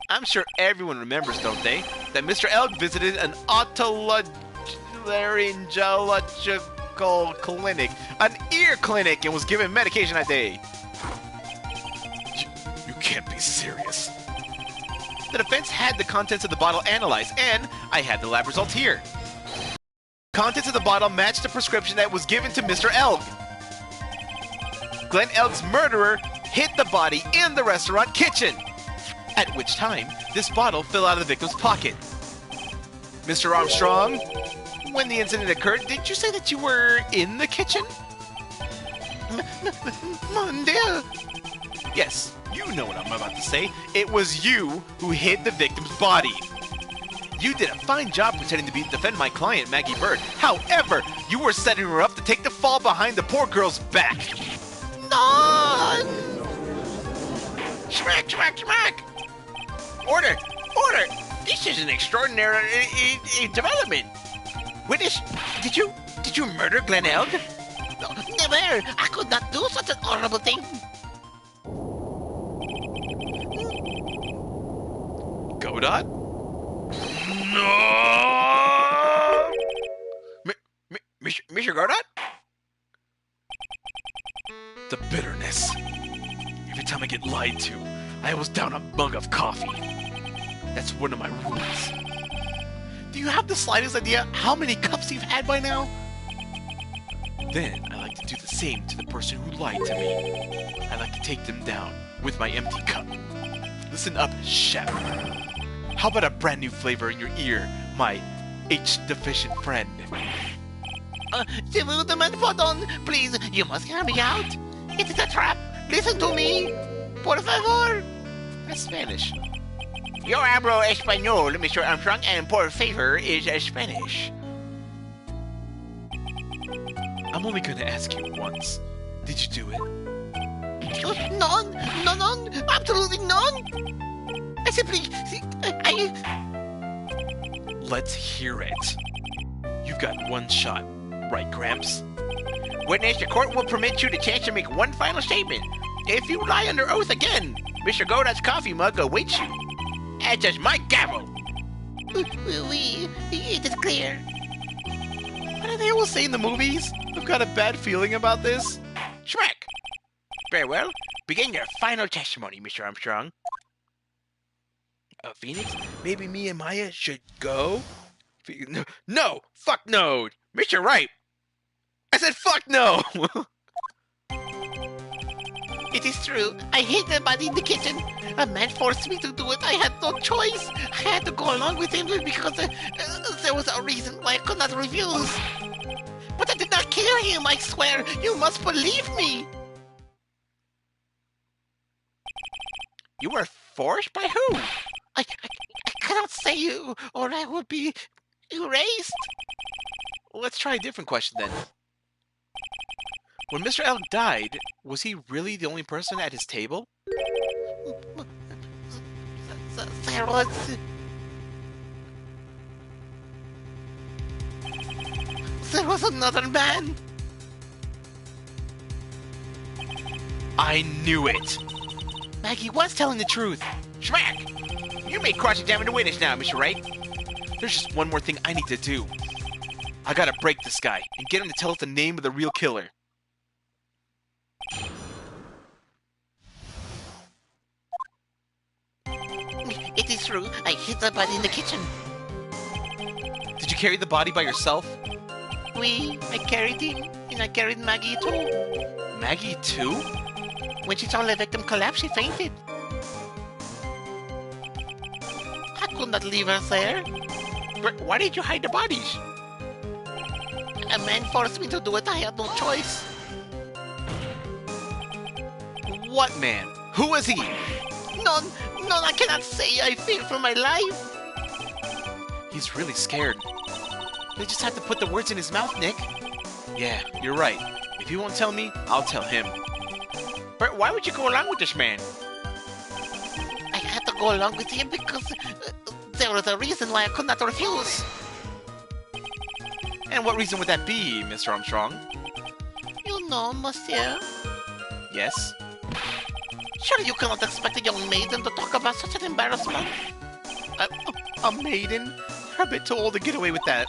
I'm sure everyone remembers, don't they, that Mr. Elk visited an otolaryngological clinic, an ear clinic, and was given medication that day. You can't be serious. The defense had the contents of the bottle analyzed, and I had the lab results here. Contents of the bottle matched the prescription that was given to Mr. Elk. Glenn Elk's murderer hid the body in the restaurant kitchen, at which time this bottle fell out of the victim's pocket. Mr. Armstrong, when the incident occurred, did you say that you were in the kitchen? Mon Dieu! Yes, you know what I'm about to say. It was you who hid the victim's body. You did a fine job pretending to defend my client, Maggie Bird. However, you were setting her up to take the fall behind the poor girl's back. No! Smack! Order! This is an extraordinary development. Witness, did you murder Glenn Elg? No, never! I could not do such an horrible thing. Godot? No! Mr. Godot? The bitterness. Every time I get lied to, I always down a mug of coffee. That's one of my rules. Do you have the slightest idea how many cups you've had by now? Then I like to do the same to the person who lied to me. I like to take them down with my empty cup. Listen up, chef. How about a brand new flavor in your ear, my H-deficient friend? Please, you must hear me out. It is a trap. Listen to me. Por favor. That's Spanish. Yo hablo español, Mr. Armstrong, and por favor is Spanish. I'm only gonna ask you once. Did you do it? None, none, absolutely none. I simply, Let's hear it. You've got one shot, right, Gramps? Witness, the court will permit you the chance to make one final statement. If you lie under oath again, Mr. Godot's coffee mug awaits you. As does my gavel. it is clear. What do they always say in the movies? I've got a bad feeling about this. Smack. Very well. Begin your final testimony, Mr. Armstrong. Phoenix, maybe me and Maya should go? No! Fuck no! Mr. Wright. I said fuck no! It is true. I hid the body in the kitchen. A man forced me to do it. I had no choice. I had to go along with him because there was a reason why I could not refuse. But I did not kill him, I swear. You must believe me. You were forced by who? I cannot say you, or I would be erased. Let's try a different question then. When Mr. Elk died, was he really the only person at his table? There was another man. I knew it! Maggie was telling the truth. Smack. You may cross-examine the witness now, Mr. Wright. There's just one more thing I need to do. I gotta break this guy and get him to tell us the name of the real killer. It is true. I hid the body in the kitchen. Did you carry the body by yourself? I carried him, and I carried Maggie too. Maggie too? When she saw the victim collapse, she fainted. I could not leave her there. But why did you hide the bodies? A man forced me to do it. I had no choice. What man? Who was he? None, I cannot say. I fear for my life. He's really scared. They just have to put the words in his mouth, Nick. Yeah, you're right. If he won't tell me, I'll tell him. But why would you go along with this man? I had to go along with him because there was a reason why I could not refuse. And what reason would that be, Mr. Armstrong? You know, monsieur. Yes? Surely you cannot expect a young maiden to talk about such an embarrassment. A maiden? You're a bit too old to get away with that.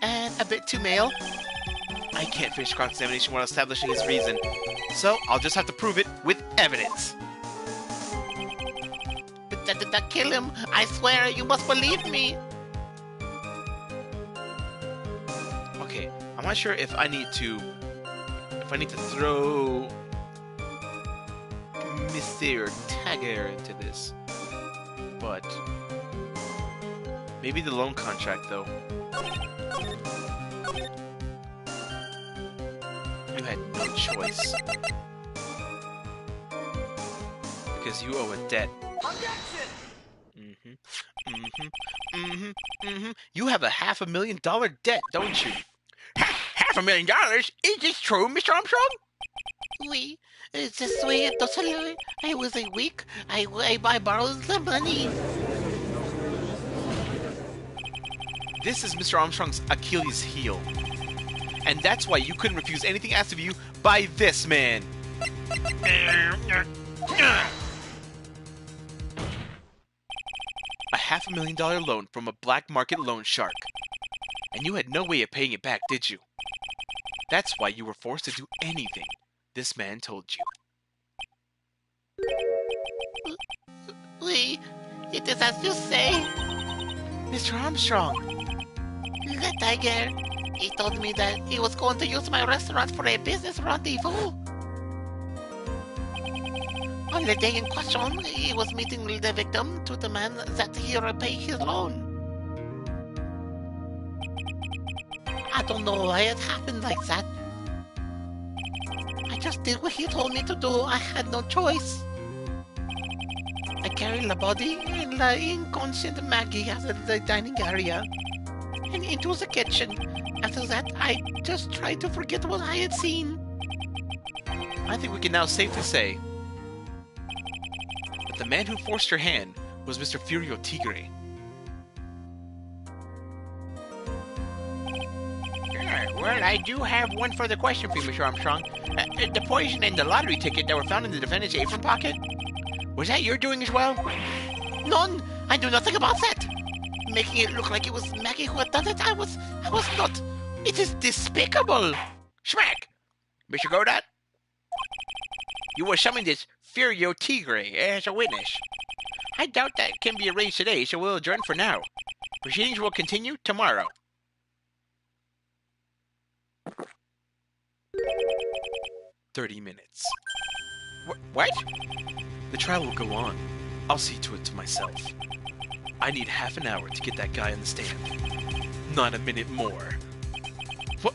And a bit too male. I can't finish cross-examination without establishing his reason. So, I'll just have to prove it with evidence. But that did not kill him. I swear, you must believe me. Okay, I'm not sure if I need to throw Mr. Tagger into this. But maybe the loan contract though. You had no choice. Because you owe a debt. You have a $500,000 debt, don't you? $500,000? Is this true, Mr. Armstrong? Oui, this way, totally. I was a weak. I borrowed the money. This is Mr. Armstrong's Achilles heel. And that's why you couldn't refuse anything asked of you by this man. A $500,000 loan from a black market loan shark. And you had no way of paying it back, did you? That's why you were forced to do anything this man told you. Oui, it is as you say. Mr. Armstrong! The tiger. He told me that he was going to use my restaurant for a business rendezvous. On the day in question, he was meeting the victim to demand that he repay his loan. I don't know why it happened like that. I just did what he told me to do. I had no choice. I carried the body and the inconscient Maggie out of the dining area and into the kitchen. After that, I just tried to forget what I had seen. I think we can now safely say that the man who forced her hand was Mr. Furio Tigre. Well, I do have one further question for you, Mr. Armstrong. The poison and the lottery ticket that were found in the defendant's apron pocket, was that your doing as well? None! I do nothing about that! Making it look like it was Maggie who had done it, I was not. It is despicable! Smack! Mr. Godot? You were summoned as Furio Tigre as a witness. I doubt that can be arranged today, so we'll adjourn for now. Proceedings will continue tomorrow. 30 minutes. What? The trial will go on. I'll see to it to myself. I need half an hour to get that guy on the stand. Not a minute more. What?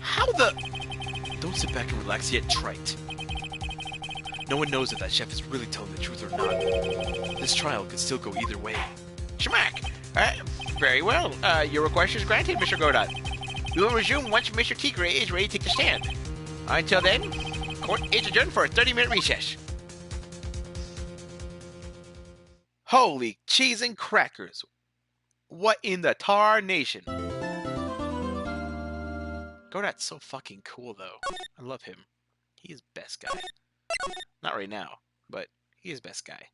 How the... Don't sit back and relax yet, Trite. No one knows if that chef is really telling the truth or not. This trial could still go either way. Smack! Very well. Your request is granted, Mr. Godot. We will resume once Mr. Tigre is ready to take the stand. Until then, court is adjourned for a 30-minute recess. Holy cheese and crackers. What in the tar nation? Godot's so fucking cool, though. I love him. He is best guy. Not right now, but he is best guy.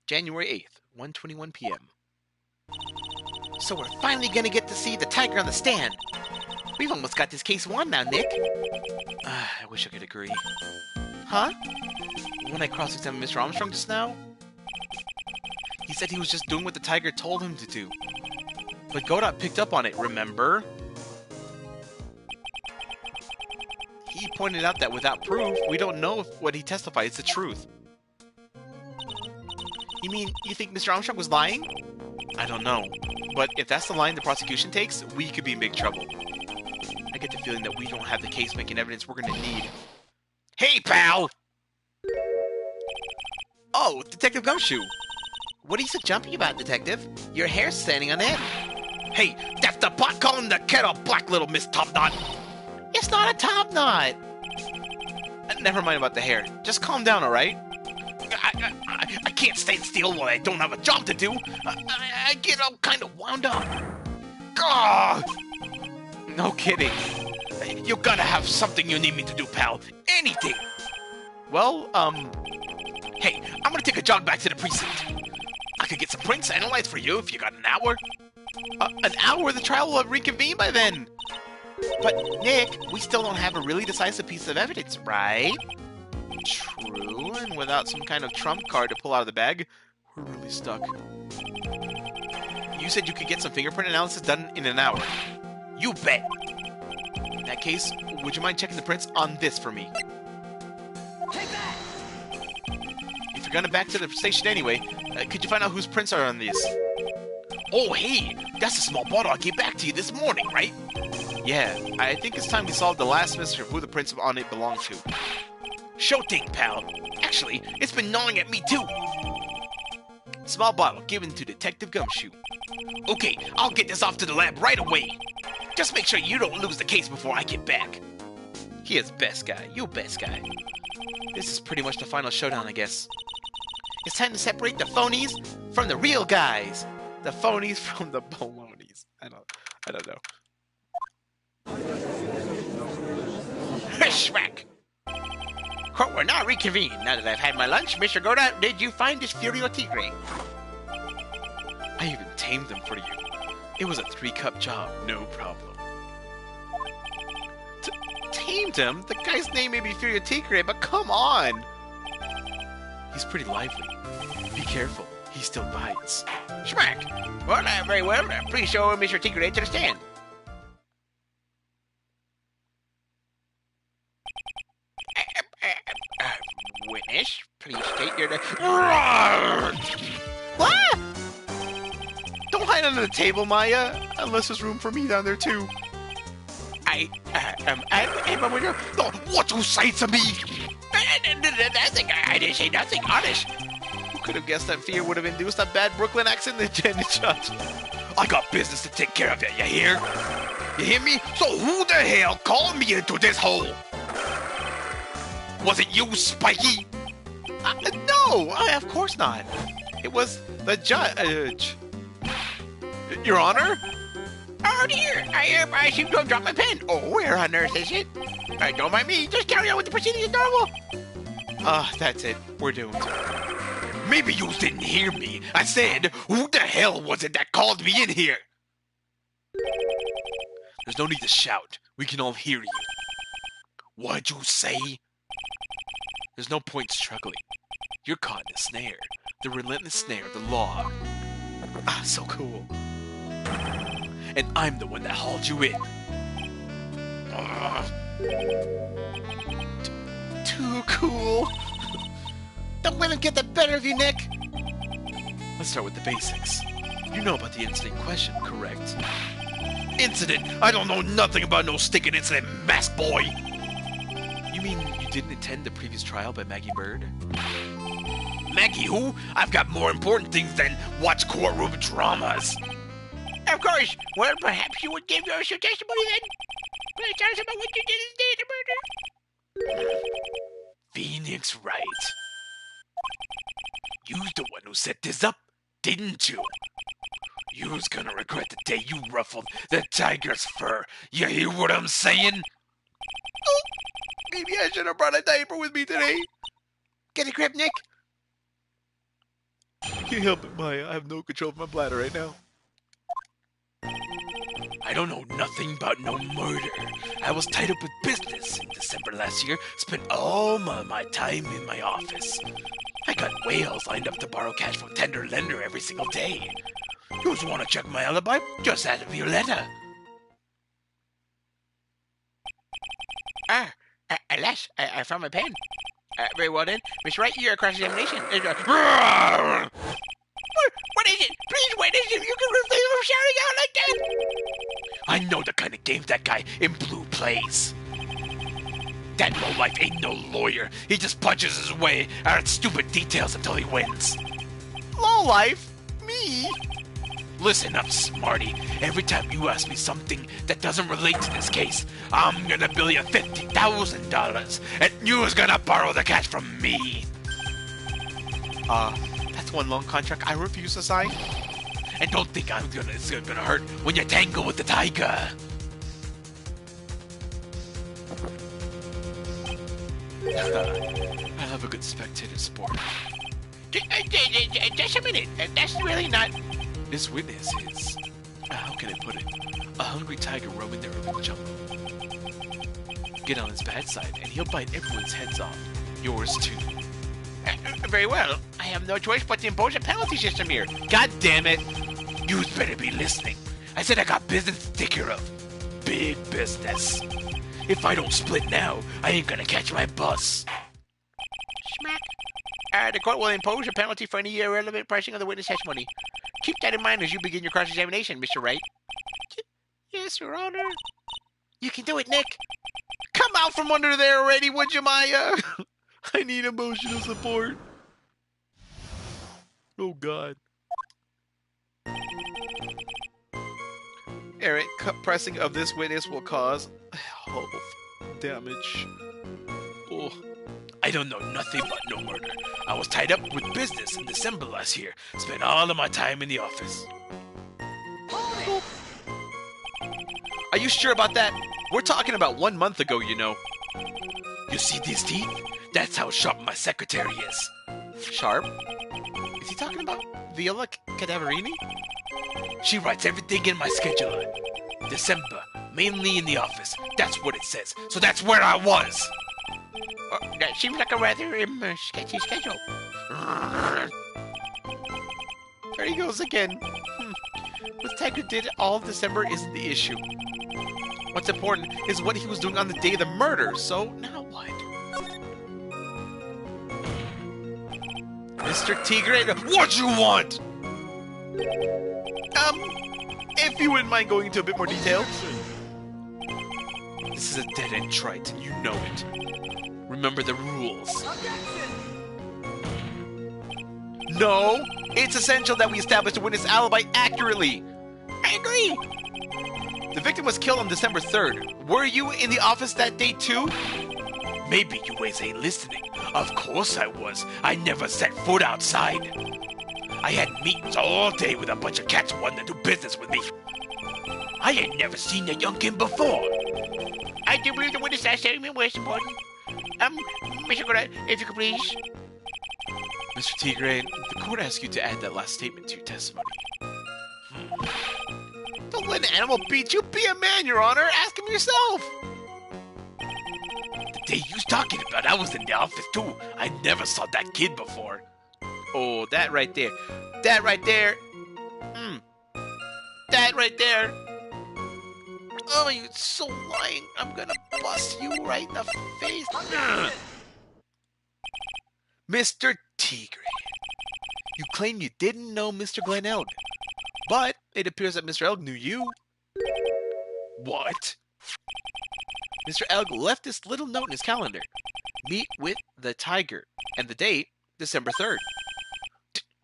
January 8th, 1:21 p.m. So we're finally gonna get to see the tiger on the stand. We've almost got this case won now, Nick. I wish I could agree. Huh? When I cross-examined Mr. Armstrong just now, he said he was just doing what the tiger told him to do. But Godot picked up on it, remember? He pointed out that without proof, we don't know if what he testified is the truth. You mean, you think Mr. Armstrong was lying? I don't know. But if that's the line the prosecution takes, we could be in big trouble. I get the feeling that we don't have the case-making evidence we're gonna need. Hey, pal! Oh, Detective Gumshoe! What are you so jumpy about, Detective? Your hair's standing on end. Hey, that's the pot calling the kettle black, little Miss Topknot! It's not a top knot! Never mind about the hair. Just calm down, alright? I can't stand still when I don't have a job to do. I get all kind of wound up. Gah! No kidding. You gotta have something you need me to do, pal. Anything. Well, Hey, I'm gonna take a jog back to the precinct. I could get some prints analyzed for you if you got an hour. an hour? The trial will have reconvened by then. But, Nick, we still don't have a really decisive piece of evidence, right? True, and without some kind of trump card to pull out of the bag, we're really stuck. You said you could get some fingerprint analysis done in an hour. You bet. In that case, would you mind checking the prints on this for me? Take that! If you're gonna back to the station anyway, could you find out whose prints are on these? Oh, hey, that's a small bottle I gave back to you this morning, right? Yeah, I think it's time we solve the last mystery of who the prints on it belong to. Sure thing, pal. Actually, it's been gnawing at me too. Small bottle given to Detective Gumshoe. Okay, I'll get this off to the lab right away. Just make sure you don't lose the case before I get back. He is best guy. You best guy. This is pretty much the final showdown, I guess. It's time to separate the phonies from the real guys. The phonies from the balonies. I don't know. Schmack! Court will now reconvene. Now that I've had my lunch, Mr. Godot, did you find this Furio Tigre? I even tamed them for you. It was a 3-cup job, no problem. Tamed him? The guy's name may be Furio Tigre, but come on! He's pretty lively. Be careful, he still bites. Schmack! Well, very well. Please show Mr. Tigre to the stand. Witness, please state your... What? Don't hide under the table, Maya, unless there's room for me down there too. I'm a winner. What you say to me? Nothing. I didn't say nothing, honest. Who could have guessed that fear would have induced a bad Brooklyn accent in the judge? I got business to take care of, you hear? You hear me? So who the hell called me into this hole? Was it you, Spiky? No, of course not. It was the judge. Your Honor? Oh dear, I seem to have dropped my pen. Oh, where on earth is it? Don't mind me, just carry on with the proceedings as normal. That's it. We're doomed. Maybe you didn't hear me. I said, who the hell was it that called me in here? There's no need to shout. We can all hear you. What'd you say? There's no point struggling. You're caught in a snare. The relentless snare of the law. So cool. And I'm the one that hauled you in. Too cool. Don't let him get the better of you, Nick. Let's start with the basics. You know about the incident in question, correct? Incident? I don't know nothing about no stinking incident, mask boy! You mean you didn't attend the previous trial by Maggie Bird? Maggie who? I've got more important things than watch courtroom dramas. Of course. Well, perhaps you would give your testimony then. Please tell us about what you did in the day of the murder. Phoenix Wright. You's the one who set this up, didn't you? You's gonna regret the day you ruffled the tiger's fur. You hear what I'm saying? Oh, maybe I should have brought a diaper with me today. Get a grip, Nick. Can't help it, Maya. I have no control of my bladder right now. I don't know nothing about no murder. I was tied up with business in December last year. Spent all my time in my office. I got whales lined up to borrow cash from tender lender every single day. You just want to check my alibi? Just ask Violetta. Alas, I found my pen. Very well then. Miss Wright, your cross-examination. What is it? Please wait as if you can refrain from shouting out like that. I know the kind of games that guy in blue plays. That lowlife ain't no lawyer. He just punches his way out of stupid details until he wins. Lowlife? Me? Listen up, smarty. Every time you ask me something that doesn't relate to this case, I'm gonna bill you $50,000, and you's gonna borrow the cash from me. That's one long contract I refuse to sign. And don't think it's gonna hurt when you tangle with the tiger. I love a good spectator sport. Just a minute. That's really not... This witness is, how can I put it, a hungry tiger roaming the urban jungle. Get on his bad side and he'll bite everyone's heads off. Yours too. Very well. I have no choice but to impose a penalty system here. God damn it. You'd better be listening. I said I got business to take care of. Big business. If I don't split now, I ain't gonna catch my bus. Smack. The court will impose a penalty for any irrelevant pressing of the witness testimony. Keep that in mind as you begin your cross-examination, Mr. Wright. Yes, Your Honor. You can do it, Nick. Come out from under there already, would you, Maya? I need emotional support. Oh, God. Eric, pressing of this witness will cause health damage. Oh, I don't know nothing about no murder. I was tied up with business in December last year. Spent all of my time in the office. Are you sure about that? We're talking about 1 month ago, you know. You see these teeth? That's how sharp my secretary is. Sharp? Is he talking about Viola Cadaverini? She writes everything in my scheduler. December, mainly in the office. That's what it says. So that's where I was. That seems like a rather sketchy schedule. There he goes again. What Tiger did all of December isn't the issue. What's important is what he was doing on the day of the murder, so now what? Mr. Tigre, what you want? If you wouldn't mind going into a bit more detail. This is a dead-end trite, and you know it. Remember the rules. No, it's essential that we establish the witness alibi accurately. I agree. The victim was killed on December 3rd. Were you in the office that day too? Maybe you ways ain't listening. Of course I was. I never set foot outside. I had meetings all day with a bunch of cats wanting to do business with me. I ain't never seen a youngkin before. I do believe the witness last statement was important. Mr. Gray, if you could please. Mr. Tigre, the court asks you to add that last statement to your testimony. Don't let an animal beat you. Be a man, Your Honor. Ask him yourself. The day you was talking about, I was in the office too. I never saw that kid before. Oh, that right there. That right there. That right there. Oh, you so lying. I'm gonna bust you right in the face. Mr. Tigre, you claim you didn't know Mr. Glen Elg, but it appears that Mr. Elg knew you. What? Mr. Elg left this little note in his calendar. Meet with the tiger. And the date, December 3rd.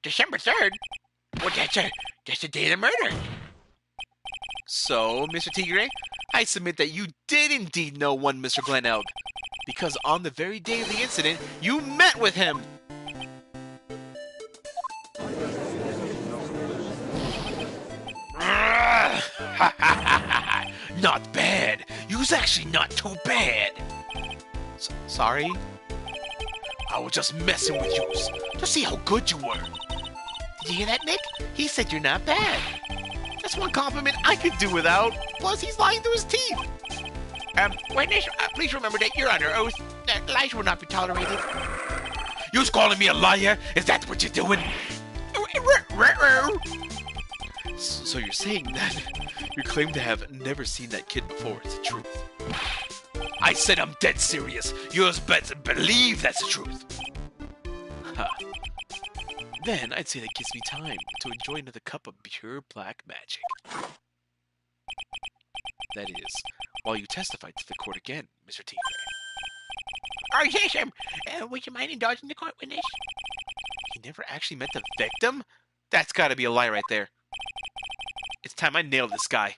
December 3rd? Well, that's the day of the murder. So, Mr. Tigre, I submit that you did indeed know one Mr. Glen Elg, because on the very day of the incident, you met with him. Not bad. You's actually not too bad. Sorry? I was just messing with yous to see how good you were. Did you hear that, Nick? He said you're not bad. That's one compliment I could do without. Plus, he's lying through his teeth. Witness, please remember that you're under oath. Lies will not be tolerated. You's calling me a liar? Is that what you're doing? So you're saying that you claim to have never seen that kid before is the truth? I said I'm dead serious. Yours better believe that's the truth. Huh. Then I'd say that gives me time to enjoy another cup of pure black magic. That is, while you testify to the court again, Mr. Tigre. Oh, yes, would you mind indulging the court witness? He never actually met the victim? That's gotta be a lie right there. It's time I nail this guy.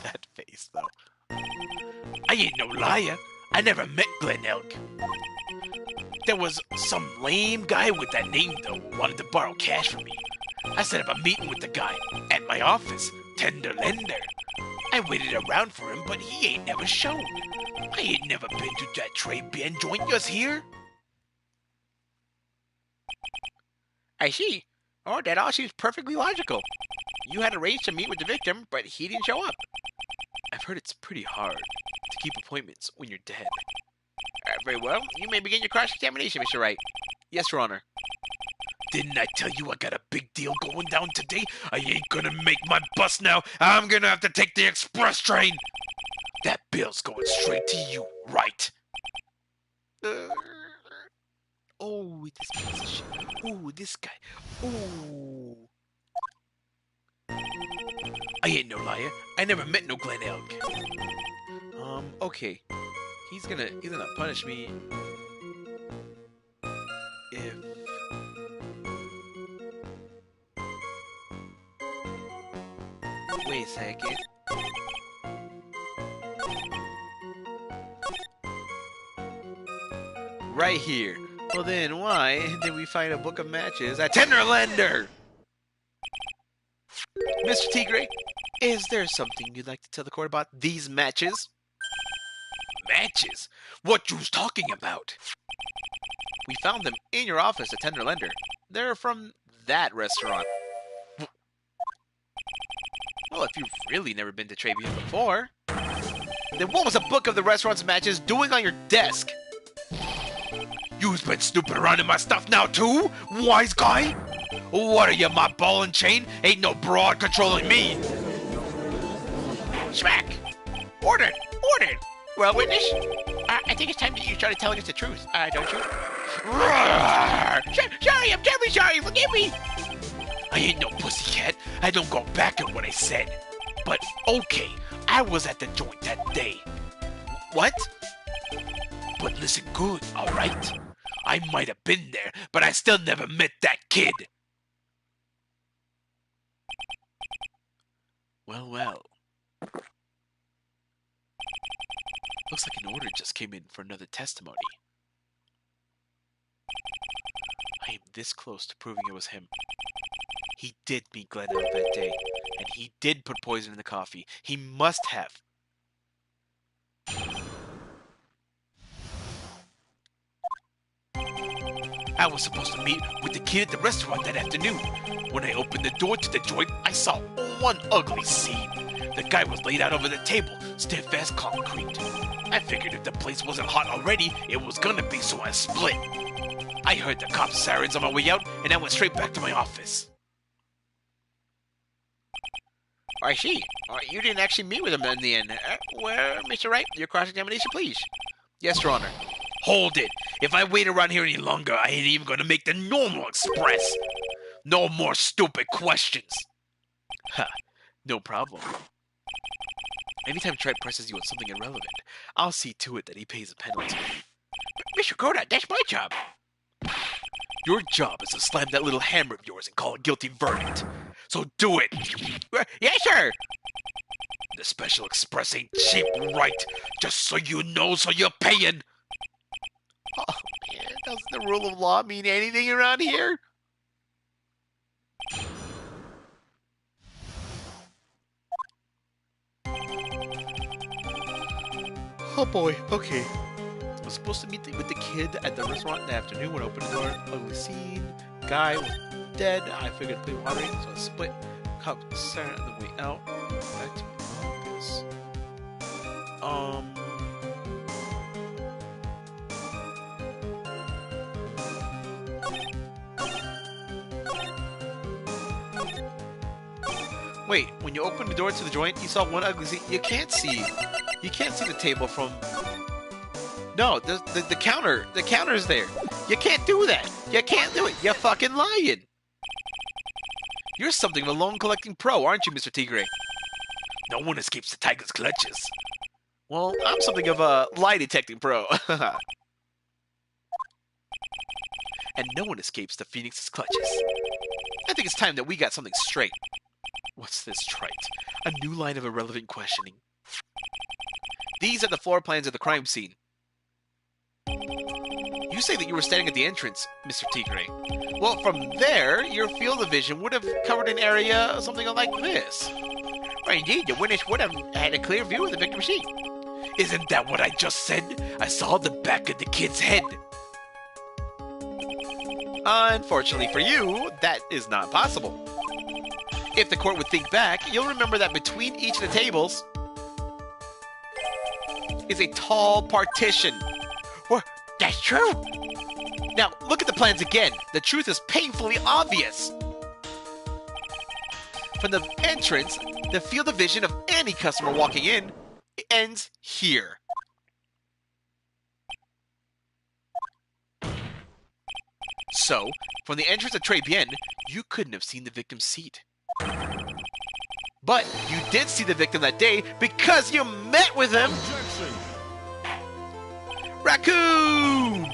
That face, though. I ain't no liar. I never met Glen Elg. There was some lame guy with that name, though, who wanted to borrow cash from me. I set up a meeting with the guy at my office, Tender Lender. I waited around for him, but he ain't never shown. I ain't never been to that trade bin joint just here. I see. Oh, that all seems perfectly logical. You had arranged to meet with the victim, but he didn't show up. I've heard it's pretty hard to keep appointments when you're dead. Very well. You may begin your cross-examination, Mr. Wright. Yes, Your Honor. Didn't I tell you I got a big deal going down today? I ain't gonna make my bus now. I'm gonna have to take the express train. That bill's going straight to you, right? Oh, this piece of shit. Oh, this guy. Oh. I ain't no liar. I never met no Glen Elg. Okay. He's gonna punish me if... Wait a second. Right here. Well then, why did we find a book of matches at Tender Lender? Mr. Tigre, is there something you'd like to tell the court about these matches? Matches? What you's talking about? We found them in your office at Tender Lender. They're from that restaurant. Well, if you've really never been to Travian before, then what was a book of the restaurant's matches doing on your desk? You've been snooping around in my stuff now too, wise guy? What are you, my ball and chain? Ain't no broad controlling me. Smack! Ordered! Ordered! Well, witness, I think it's time that you started telling us the truth, don't you? Sorry, I'm terribly sorry, forgive me! I ain't no pussycat. I don't go back on what I said. But, okay, I was at the joint that day. What? But listen good, alright? I might have been there, but I still never met that kid. Well, well. Looks like an order just came in for another testimony. I am this close to proving it was him. He did meet Glenn out that day, and he did put poison in the coffee. He must have. I was supposed to meet with the kid at the restaurant that afternoon. When I opened the door to the joint, I saw one ugly scene. The guy was laid out over the table, stiff as concrete. I figured if the place wasn't hot already, it was gonna be, so I split. I heard the cops' sirens on my way out, and I went straight back to my office. I see. You didn't actually meet with him in the end. Well, Mr. Wright, your cross-examination, please. Yes, Your Honor. Hold it. If I wait around here any longer, I ain't even gonna make the normal express. No more stupid questions. Ha, no problem. Anytime Trilogy presses you on something irrelevant, I'll see to it that he pays a penalty. Mr. Koda, that's my job. Your job is to slam that little hammer of yours and call a guilty verdict. So do it. Yes, sir. The Special Express ain't cheap, right? Just so you know, so you're paying. Oh, man, doesn't the rule of law mean anything around here? Oh boy, okay. I was supposed to meet with the kid at the restaurant in the afternoon when I opened the door. Ugly scene. Guy was dead. I figured to play watering, so I split. Cop siren on the way out. Back to my office. Wait, when you opened the door to the joint, you saw one ugly scene. You can't see the table from. No, the counter. The counter's there. You can't do that. You can't do it. You're fucking lying. You're something of a loan collecting pro, aren't you, Mr. Tigre? No one escapes the tiger's clutches. Well, I'm something of a lie detecting pro. And no one escapes the Phoenix's clutches. I think it's time that we got something straight. What's this, Trite? A new line of irrelevant questioning. These are the floor plans of the crime scene. You say that you were standing at the entrance, Mr. Tigre. Well, from there, your field of vision would have covered an area something like this. Well, indeed, the witness would have had a clear view of the victim's seat. Isn't that what I just said? I saw the back of the kid's head. Unfortunately for you, that is not possible. If the court would think back, you'll remember that between each of the tables is a tall partition. Well, that's true. Now, look at the plans again. The truth is painfully obvious. From the entrance, the field of vision of any customer walking in ends here. So, from the entrance of Très Bien, you couldn't have seen the victim's seat. But you did see the victim that day because you met with him. Raccoon!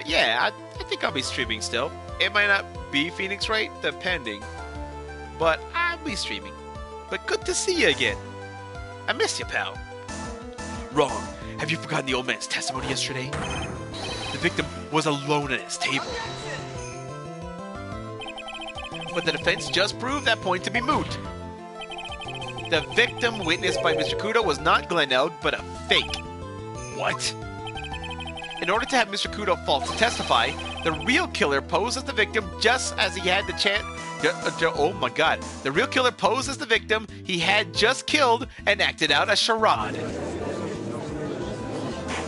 Yeah, I think I'll be streaming still. It might not be Phoenix Wright, depending. But I'll be streaming. But good to see you again. I miss you, pal. Wrong. Have you forgotten the old man's testimony yesterday? The victim was alone at his table. But the defense just proved that point to be moot. The victim witnessed by Mr. Kudo was not Glenn Elg, but a fake. What? In order to have Mr. Kudo false to testify, the real killer posed as the victim just as he had the chance. Oh my god. The real killer posed as the victim he had just killed and acted out a charade.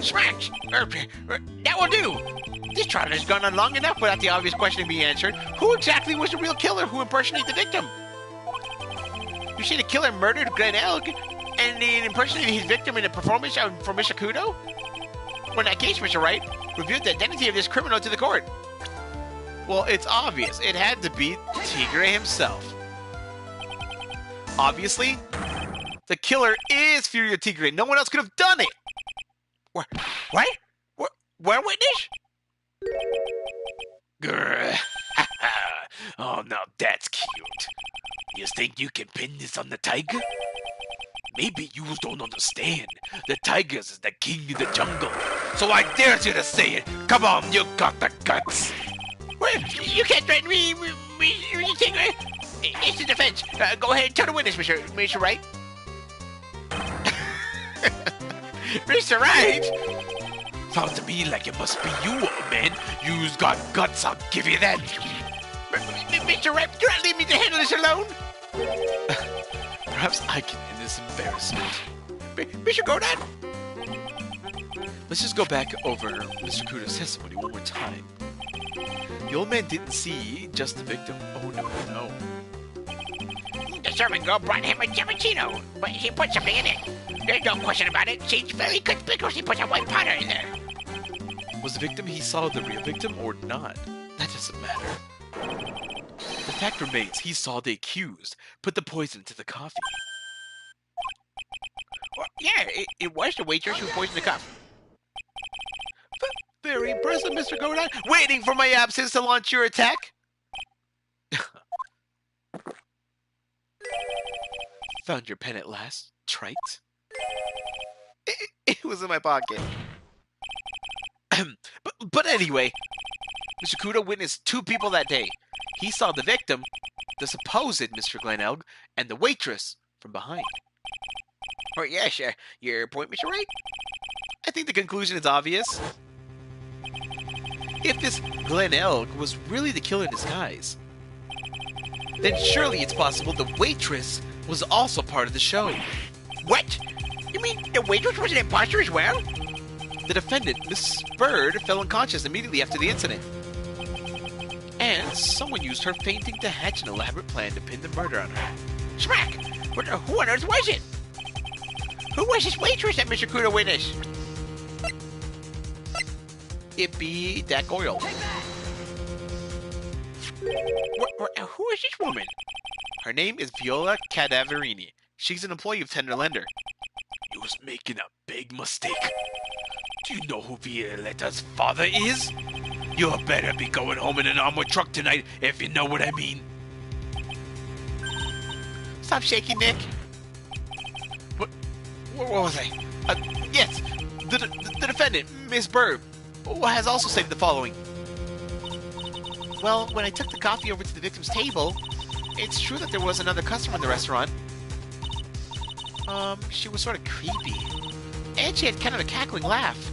Smash! That will do! This trial has gone on long enough without the obvious question being answered. Who exactly was the real killer who impersonated the victim? You say the killer murdered Glenn Elg and then impersonated his victim in a performance for Mr. Kudo? Well, in that case, Mr. Wright, revealed the identity of this criminal to the court. Well, it's obvious. It had to be Tigre himself. Obviously, the killer is Furio Tigre. No one else could have done it. What? What witness? Grr. Oh, now that's cute. You think you can pin this on the tiger? Maybe you don't understand. The tigers is the king of the jungle. So I dare you to say it. Come on, you got the guts. Well, you can't threaten me, Tigre. It's a defense. Go ahead and tell the witness, Mr. Wright. Mr. Wright? Sounds to me like it must be you, old man. You've got guts, I'll give you that. Mr. Wright, do not leave me to handle this alone. Perhaps I can end this embarrassment. Mr. Godot? Let's just go back over Mr. Kudo's testimony one more time. The old man didn't see just the victim. Oh, no. The servant girl brought him a cappuccino, but she put something in it. There's no question about it. She's very conspicuous. She put a white powder in there. Was the victim he saw the real victim or not? That doesn't matter. The fact remains he saw the accused put the poison into the coffee. Well, yeah, it was the waitress who poisoned the coffee. Very impressive, Mr. Godot. Waiting for my absence to launch your attack? Found your pen at last, trite? It was in my pocket. but anyway, Mr. Kudo witnessed two people that day. He saw the victim, the supposed Mr. Glenelg, and the waitress from behind. Oh, yes, your point, Mr. Wright? I think the conclusion is obvious. If this Glenelg was really the killer in disguise, then surely it's possible the waitress was also part of the show. What? You mean the waitress was an imposter as well? The defendant, Miss Bird, fell unconscious immediately after the incident. And someone used her fainting to hatch an elaborate plan to pin the murder on her. Smack! Who on earth was it? Who was this waitress that Mr. Kudo witnessed? It be that Goyle. Who is this woman? Her name is Viola Cadaverini. She's an employee of Tender Lender. You was making a big mistake. Do you know who Violetta's father is? You better be going home in an armored truck tonight, if you know what I mean. Stop shaking, Nick. What was I? Yes, the defendant, Miss Bird, has also stated the following. Well, when I took the coffee over to the victim's table, it's true that there was another customer in the restaurant. She was sort of creepy. And she had kind of a cackling laugh.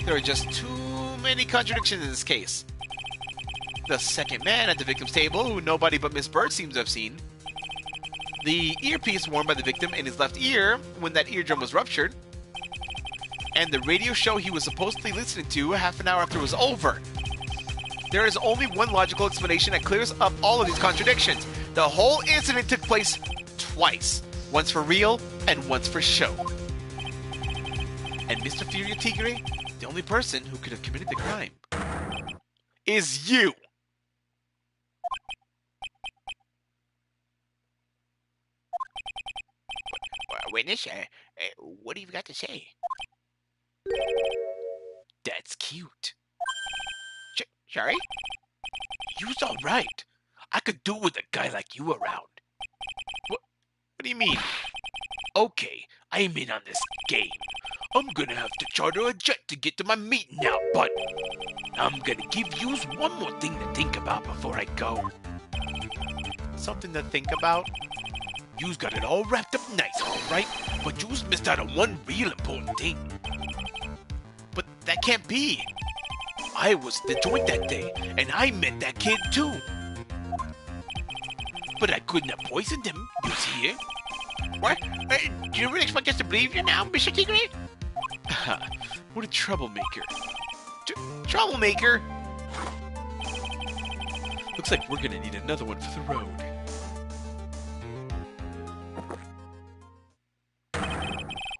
There are just too many contradictions in this case. The second man at the victim's table, who nobody but Miss Bird seems to have seen. The earpiece worn by the victim in his left ear when that eardrum was ruptured. And the radio show he was supposedly listening to half an hour after it was over. There is only one logical explanation that clears up all of these contradictions. The whole incident took place twice. Once for real, and once for show. And Mr. Furia Tigre, the only person who could have committed the crime, is you! Witness, what have you got to say? That's cute. Sorry? You's alright. I could do with a guy like you around. What do you mean? Okay, I'm in on this game. I'm gonna have to charter a jet to get to my meeting now, but I'm gonna give yous one more thing to think about before I go. Something to think about? Yous got it all wrapped up nice, alright? But yous missed out on one real important thing. But that can't be. I was at the joint that day, and I met that kid too. But I couldn't have poisoned him, you see it? What? Do you really expect us to believe you now, Mr. Tigre? What a troublemaker. Troublemaker? Looks like we're gonna need another one for the road.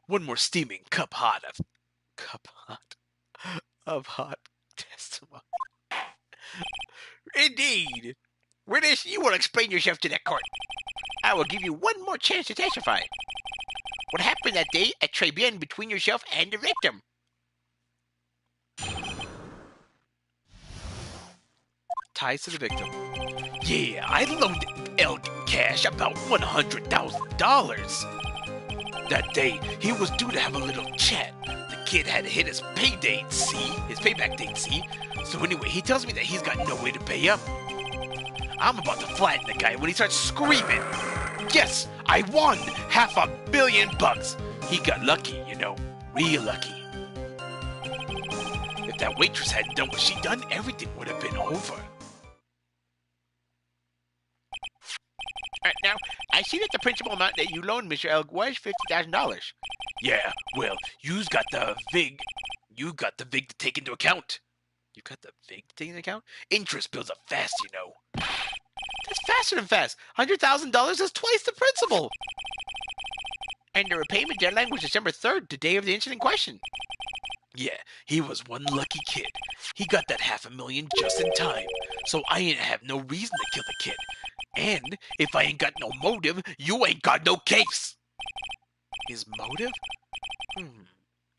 One more steaming cup hot of hot testimony. Indeed. Witness, you will explain yourself to that court. I will give you one more chance to testify. What happened that day at Trebien between yourself and the victim? ties to the victim. Yeah, I loaned Elg cash about $100,000. That day, he was due to have a little chat. The kid had hit his pay date, see? His payback date, see? So anyway, he tells me that he's got no way to pay up. I'm about to flatten the guy when he starts screaming. Yes, I won $500 million. He got lucky, you know, real lucky. If that waitress hadn't done what she done, everything would have been over. Now, I see that the principal amount that you loaned Mr. Elg was $50,000. Yeah, well, you've got the VIG. You got the VIG to take into account. You got the VIG to take into account? Interest builds up fast, you know. That's faster than fast. $100,000 is twice the principal. And the repayment deadline was December 3rd, the day of the incident in question. Yeah, he was one lucky kid. He got that $500,000 just in time. So I ain't have no reason to kill the kid. And if I ain't got no motive, you ain't got no case. His motive?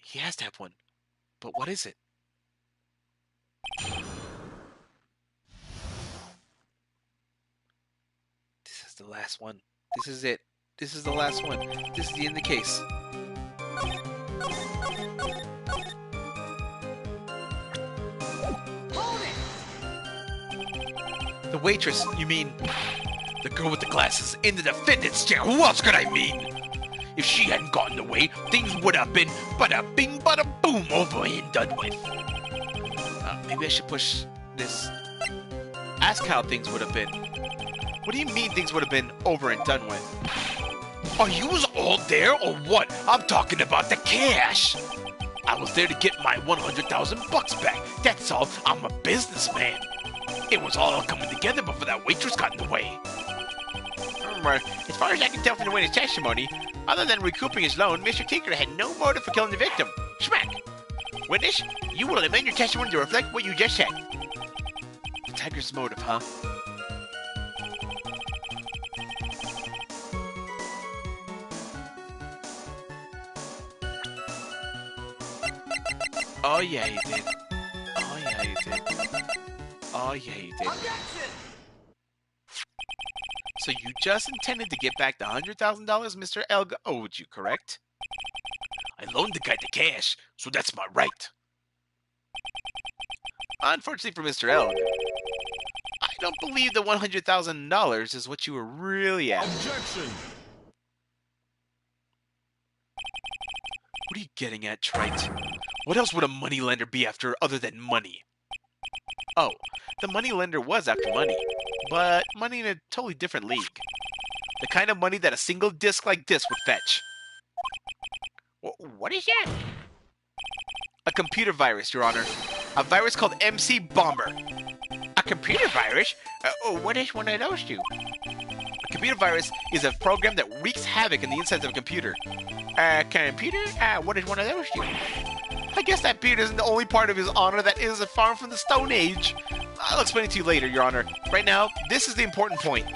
He has to have one. But what is it? This is the last one. This is it. This is the last one. This is the end of the case. The waitress, you mean? The girl with the glasses into the fitness chair. Who else could I mean? If she hadn't gotten away, things would have been bada bing, bada boom, over and done with. Maybe I should push this. Ask how things would have been. What do you mean things would have been over and done with? Are yous all there or what? I'm talking about the cash. I was there to get my $100,000 back. That's all. I'm a businessman. It was all coming together before that waitress got in the way. As far as I can tell from the witness testimony, other than recouping his loan, Mr. Tinker had no motive for killing the victim. Smack! Witness, you will amend your testimony to reflect what you just said. The tiger's motive, huh? Oh yeah, he did. Oh yeah, he did. Oh yeah, he did. So you just intended to get back the $100,000 Mr. Elg owed you, correct? I loaned the guy the cash, so that's my right. Unfortunately for Mr. Elg, I don't believe the $100,000 is what you were really after. Objection! What are you getting at, Trite? What else would a moneylender be after other than money? Oh, the moneylender was after money, but money in a totally different league. The kind of money that a single disc like this would fetch. What is that? A computer virus, Your Honor. A virus called MC Bomber. A computer virus? What is one of those do? A computer virus is a program that wreaks havoc in the insides of a computer. Computer? What is one of those do? I guess that beard isn't the only part of his honor that is a farm from the Stone Age. I'll explain it to you later, Your Honor. Right now, this is the important point.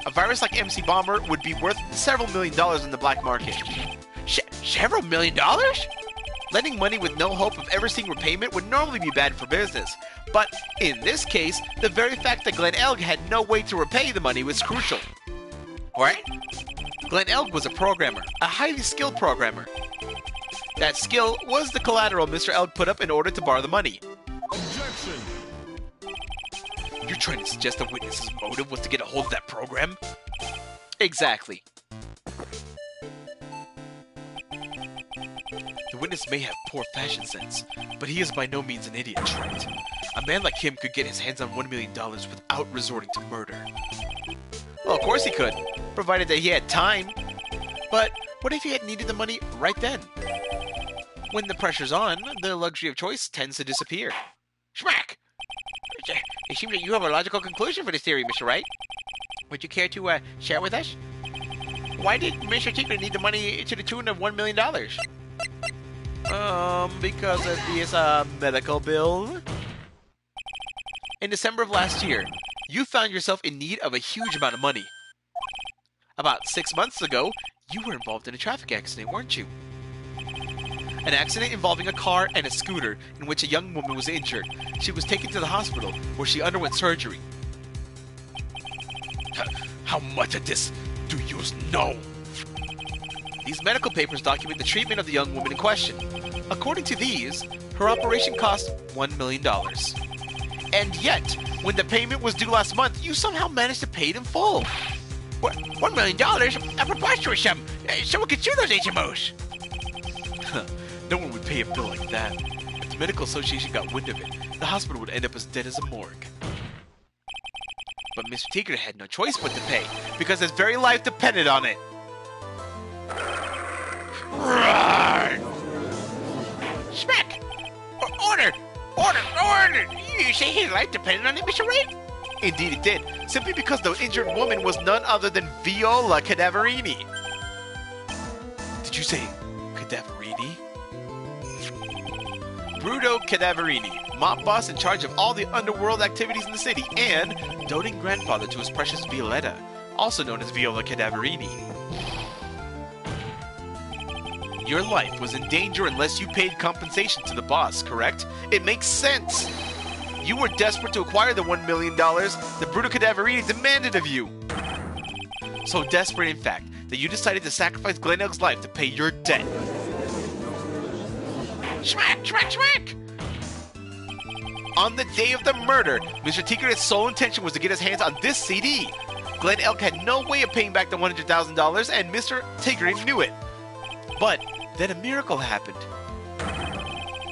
A virus like MC Bomber would be worth several $1 million in the black market. Several $1 million? Lending money with no hope of ever seeing repayment would normally be bad for business. But in this case, the very fact that Glenn Elg had no way to repay the money was crucial. What? Glenn Elg was a programmer, a highly skilled programmer. That skill was the collateral Mr. Elg put up in order to borrow the money. Objection! You're trying to suggest the witness's motive was to get a hold of that program? Exactly. The witness may have poor fashion sense, but he is by no means an idiot, Trent. A man like him could get his hands on $1 million without resorting to murder. Well, of course he could, provided that he had time. But what if he had needed the money right then? When the pressure's on, the luxury of choice tends to disappear. Smack! It seems that you have a logical conclusion for this theory, Mr. Wright. Would you care to share with us? Why did Mr. Tinker need the money to the tune of $1 million? Because of this medical bill. In December of last year, you found yourself in need of a huge amount of money. About 6 months ago, you were involved in a traffic accident, weren't you? An accident involving a car and a scooter in which a young woman was injured. She was taken to the hospital where she underwent surgery. How much of this do you know? These medical papers document the treatment of the young woman in question. According to these, her operation cost $1 million. And yet, when the payment was due last month, you somehow managed to pay it in full. What, $1 million? A preposterous sum. Someone could sue those HMOs. No one would pay a bill like that. If the medical association got wind of it, the hospital would end up as dead as a morgue. But Mr. Tigre had no choice but to pay, because his very life depended on it. Run! Smack! Order! You say his life depended on it, Mr. Wright? Indeed it did, simply because the injured woman was none other than Viola Cadaverini. Did you say Cadaverini? Bruto Cadaverini, mob boss in charge of all the underworld activities in the city, and doting grandfather to his precious Violetta, also known as Viola Cadaverini. Your life was in danger unless you paid compensation to the boss, correct? It makes sense! You were desperate to acquire the $1 million the Bruto Cadaverini demanded of you. So desperate, in fact, that you decided to sacrifice Glen Elg's life to pay your debt. Smack! On the day of the murder, Mr. Tigre's sole intention was to get his hands on this CD. Glen Elg had no way of paying back the $100,000, and Mr. Tigre knew it. But then a miracle happened.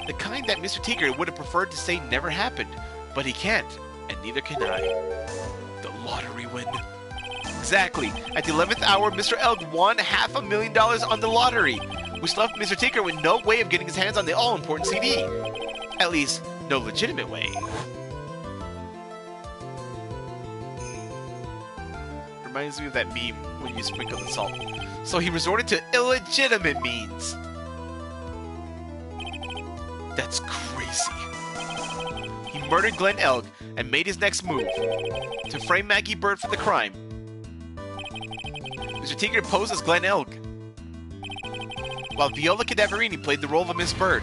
The kind that Mr. Tigre would have preferred to say never happened, but he can't, and neither can I. The lottery win. Exactly. At the 11th hour, Mr. Elg won $500,000 on the lottery, which left Mr. Tigre with no way of getting his hands on the all-important CD. At least, no legitimate way. Reminds me of that meme when you sprinkle the salt. So he resorted to illegitimate means. That's crazy. He murdered Glen Elg and made his next move to frame Maggie Bird for the crime. Mr. Tigre posed as Glen Elg, while Viola Cadaverini played the role of Miss Bird.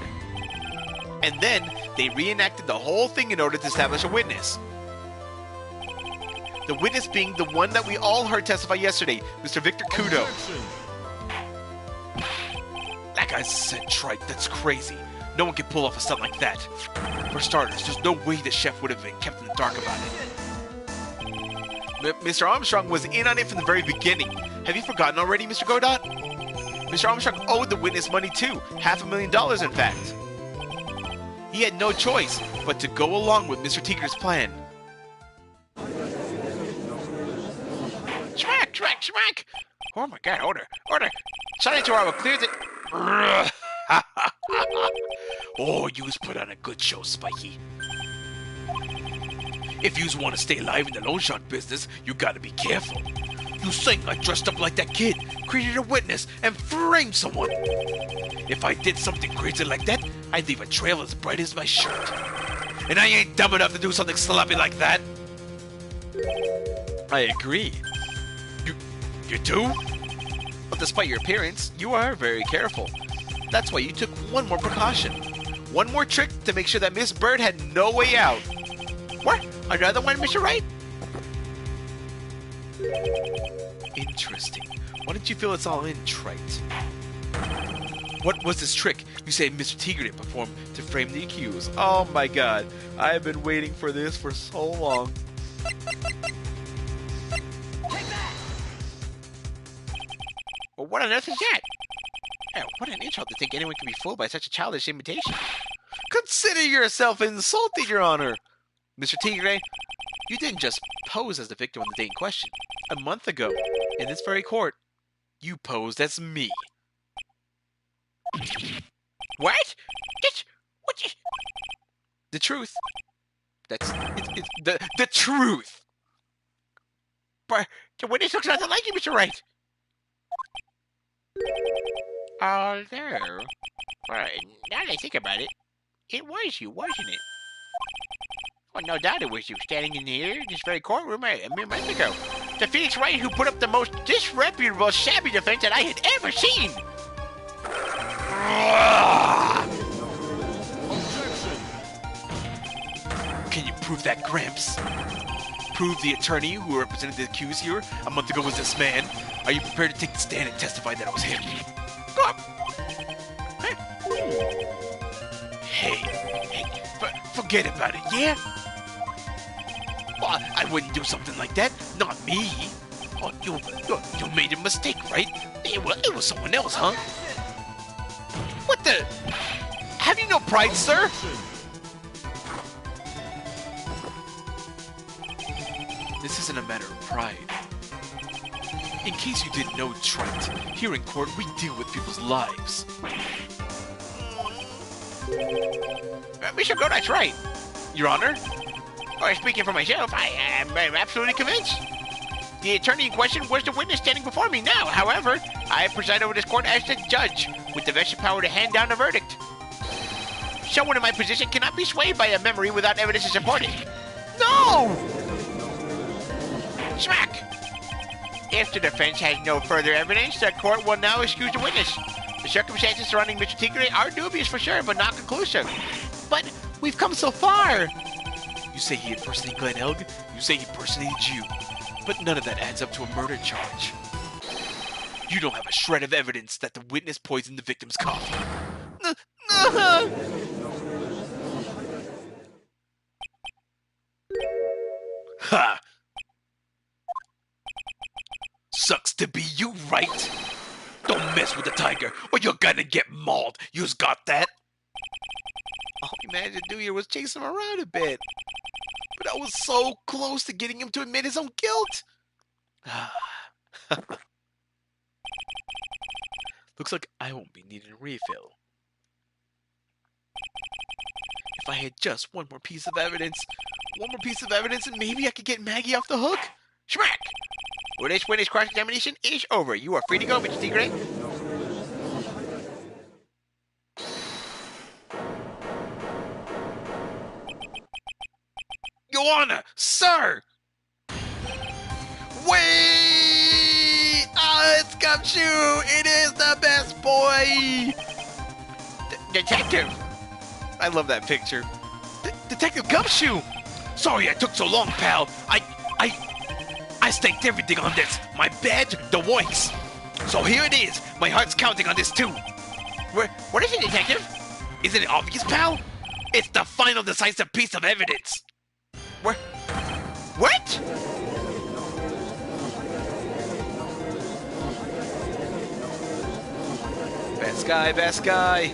And then they reenacted the whole thing in order to establish a witness. The witness being the one that we all heard testify yesterday, Mr. Victor Kudo. That guy said trite. That's crazy. No one can pull off a stunt like that. For starters, there's no way the chef would have been kept in the dark about it. Mr. Armstrong was in on it from the very beginning. Have you forgotten already, Mr. Godot? Mr. Armstrong owed the witness money too, $500,000 in fact. He had no choice but to go along with Mr. Tigre's plan. Smack! Oh my god, order! Silence or I will clear the... Oh, you's put on a good show, Spiky. If yous want to stay alive in the loan shark business, you gotta be careful. You think I dressed up like that kid, created a witness, and framed someone. If I did something crazy like that, I'd leave a trail as bright as my shirt. And I ain't dumb enough to do something sloppy like that. I agree. You do? But despite your appearance, you are very careful. That's why you took one more precaution. One more trick to make sure that Miss Bird had no way out. What? Another one, Mr. Wright? Interesting. Why didn't you fill us all in, trite? What was this trick you say Mr. Tigre performed To frame the accused. Oh my god. I've been waiting for this for so long. Well, what on earth is that? Oh, what an insult to think anyone can be fooled by such a childish imitation. Consider yourself insulted, Your Honor. Mr. Tigre, you didn't just pose as the victim on the day in question. A month ago, in this very court, you posed as me. What? The truth. It's the truth. But the witness looks nothing like you, Mr. Wright. Although, well, now that I think about it, it was you, wasn't it? Well, no doubt it was you, standing in here, this very courtroom a mere month ago. The Phoenix Wright who put up the most disreputable, shabby defense that I had ever seen. fat Gramps. Prove the attorney who represented the accused here a month ago was this man. Are you prepared to take the stand and testify that it was him? Go up. Hey, forget about it, yeah? Well, I wouldn't do something like that. Not me. Oh, you made a mistake, right? It was someone else, huh? What the? Have you no pride, sir? This isn't a matter of pride. In case you didn't know, Wright, here in court we deal with people's lives. Mr. Go, that's right. Your Honor? Or speaking for myself, I am absolutely convinced. The attorney in question was the witness standing before me now. However, I preside over this court as the judge, with the vested power to hand down a verdict. Someone in my position cannot be swayed by a memory without evidence to support it. No! Smack! If the defense has no further evidence, the court will now excuse the witness. The circumstances surrounding Mr. Tigre are dubious for sure, but not conclusive. But we've come so far. You say he impersonated Glenn Elg, you say he impersonated you. But none of that adds up to a murder charge. You don't have a shred of evidence that the witness poisoned the victim's coffee. Ha! Sucks to be you, Wright. Don't mess with the tiger, or you're gonna get mauled. You's got that? All he managed to do here was chase him around a bit. But I was so close to getting him to admit his own guilt. Looks like I won't be needing a refill. If I had just one more piece of evidence, and maybe I could get Maggie off the hook. Smack! Well, this witness cross-examination is over. You are free to go, Mr. Tigre. Your Honor, sir! Wait! It's Gumshoe! It is the best boy! Detective! I love that picture. Detective Gumshoe! Sorry I took so long, pal. I staked everything on this. My badge, the woinks. So here it is. My heart's counting on this too. What is it, Detective? Isn't it obvious, pal? It's the final decisive piece of evidence. What? Best guy.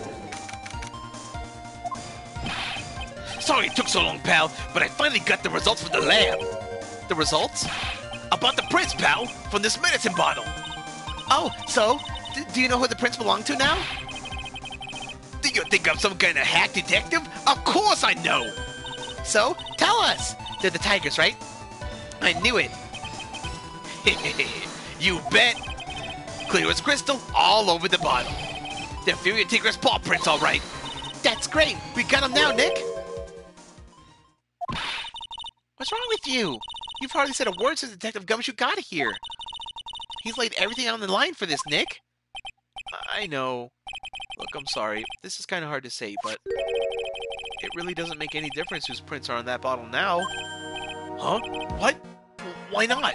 Sorry it took so long, pal, but I finally got the results from the lab. The results? About the prints, pal, from this medicine bottle. Oh, so? Do you know who the prints belong to now? Do you think I'm some kind of hack detective? Of course I know! So, tell us. They're the tigers, right? I knew it. You bet! Clear as crystal, all over the bottle. They're Fury Tigre's paw prints, all right. That's great. We got them now, Nick. What's wrong with you? You've hardly said a word since Detective Gumshoe got here. He's laid everything on the line for this, Nick. I know. Look, I'm sorry. This is kind of hard to say, but it really doesn't make any difference whose prints are on that bottle now. Huh? What? Why not?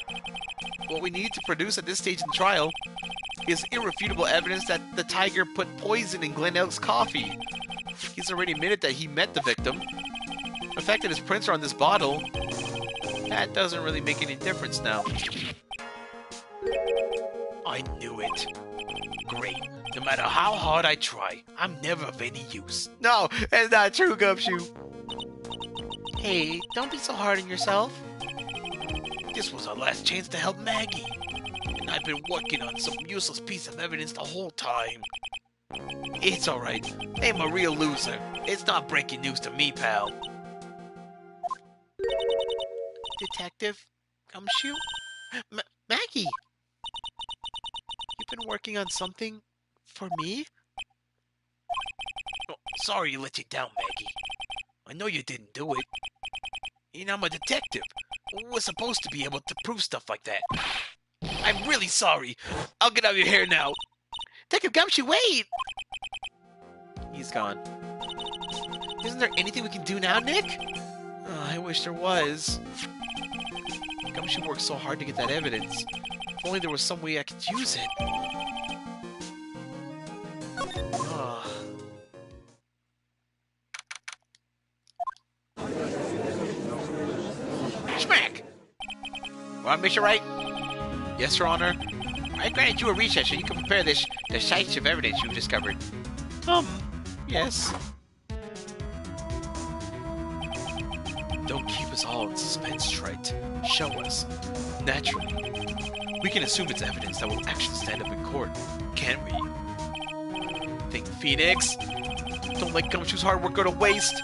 What we need to produce at this stage in the trial is irrefutable evidence that the tiger put poison in Glenn Elk's coffee. He's already admitted that he met the victim. The fact that his prints are on this bottle, that doesn't really make any difference now. I knew it. Great. No matter how hard I try, I'm never of any use. No, that's not true, Gumshoe. Hey, don't be so hard on yourself. This was our last chance to help Maggie. And I've been working on some useless piece of evidence the whole time. It's alright. I'm a real loser. It's not breaking news to me, pal. Detective Gumshoe? Maggie! You've been working on something for me? Oh, sorry to let you down, Maggie. I know you didn't do it. You know, I'm a detective. We're supposed to be able to prove stuff like that. I'm really sorry. I'll get out of your hair now. Detective Gumshoe, wait! He's gone. Isn't there anything we can do now, Nick? I wish there was. Gumshoe worked so hard to get that evidence. If only there was some way I could use it. Ugh. Smack! Well, Mr. Wright, Yes, Your Honor? I granted you a recess so you can prepare the sites of evidence you've discovered. Yes. Don't keep us all in suspense, Wright. Show us. Naturally. We can assume it's evidence that will actually stand up in court, can't we? Think Phoenix? Don't let Gumshoe's hard work go to waste.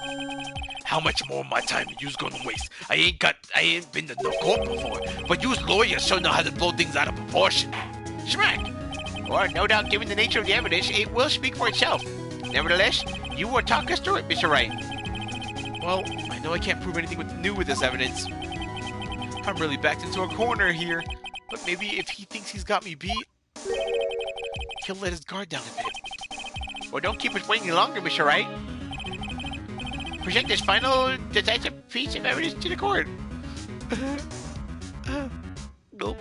How much more of my time you's gonna waste? I ain't been to no court before, but you's lawyers sure know how to blow things out of proportion. Smack! Or, no doubt, given the nature of the evidence, it will speak for itself. Nevertheless, you will talk us through it, Mr. Wright. Well, I know I can't prove anything new with this evidence. I'm really backed into a corner here, but maybe if he thinks he's got me beat, he'll let his guard down a bit. Well, don't keep us waiting longer, Mr. Wright. Present this final decisive piece of evidence to the court. Nope.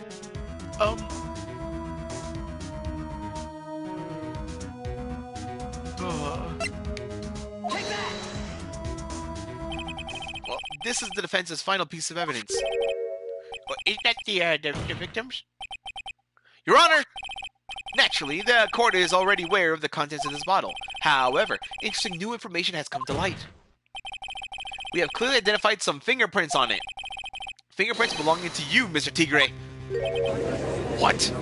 Well, this is the defense's final piece of evidence. Well, is that the victims? Your Honor! Naturally, the court is already aware of the contents of this bottle. However, interesting new information has come to light. We have clearly identified some fingerprints on it. Fingerprints belonging to you, Mr. Tigre. What?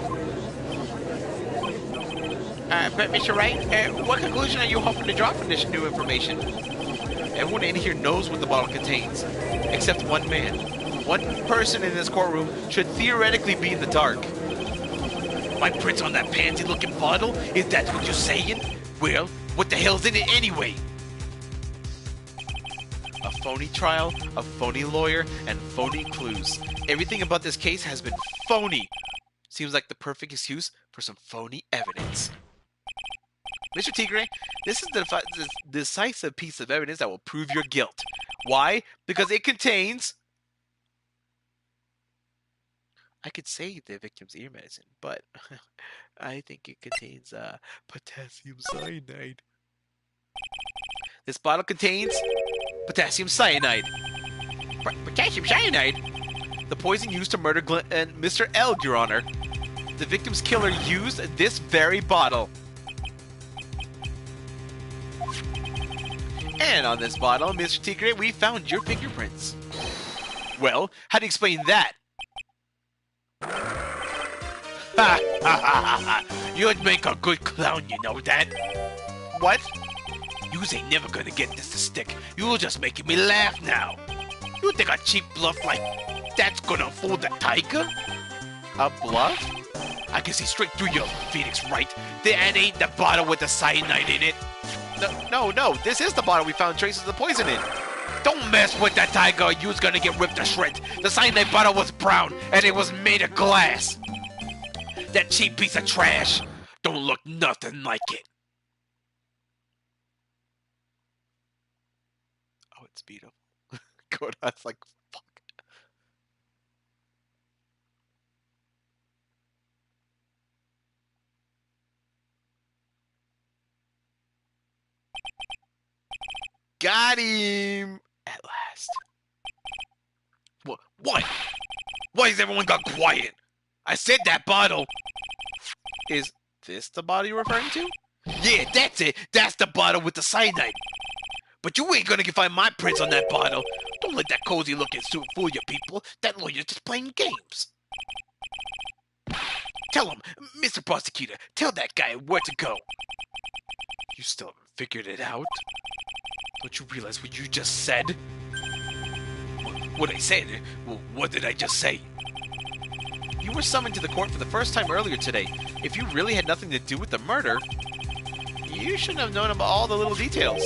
But Mr. Wright, what conclusion are you hoping to draw from this new information? Everyone in here knows what the bottle contains, except one man. One person in this courtroom should theoretically be in the dark. My prints on that pansy-looking bottle? Is that what you're saying? Well, what the hell's in it anyway? A phony trial, a phony lawyer, and phony clues. Everything about this case has been phony. Seems like the perfect excuse for some phony evidence. Mr. Tigre, this is the decisive piece of evidence that will prove your guilt. Why? Because it contains... I could say the victim's ear medicine, but I think it contains potassium cyanide. This bottle contains potassium cyanide. Potassium cyanide? The poison used to murder Mr. L, Your Honor. The victim's killer used this very bottle. And on this bottle, Mr. Tigre, we found your fingerprints. Well, how do you explain that? Ha ha ha ha! You'd make a good clown, you know that? What? Yous ain't never gonna get this to stick. You're just making me laugh now. You think a cheap bluff like that's gonna fool the tiger? A bluff? I can see straight through you, Phoenix Wright. That ain't the bottle with the cyanide in it. No. This is the bottle we found traces of the poison in. Don't mess with that tiger or you's gonna get ripped to shreds. The cyanide bottle was brown and it was made of glass. That cheap piece of trash don't look nothing like it. Oh, it's beautiful. Godot's like, fuck. Got him! At last. What? Why has everyone got quiet? I said that bottle. Is this the bottle you're referring to? Yeah, that's it. That's the bottle with the cyanide. But you ain't gonna find my prints on that bottle. Don't let that cozy-looking suit fool you, people. That lawyer's just playing games. Tell him, Mr. Prosecutor, tell that guy where to go. You still haven't figured it out? Don't you realize what you just said? What I said? Well, what did I just say? You were summoned to the court for the first time earlier today. If you really had nothing to do with the murder, you shouldn't have known about all the little details.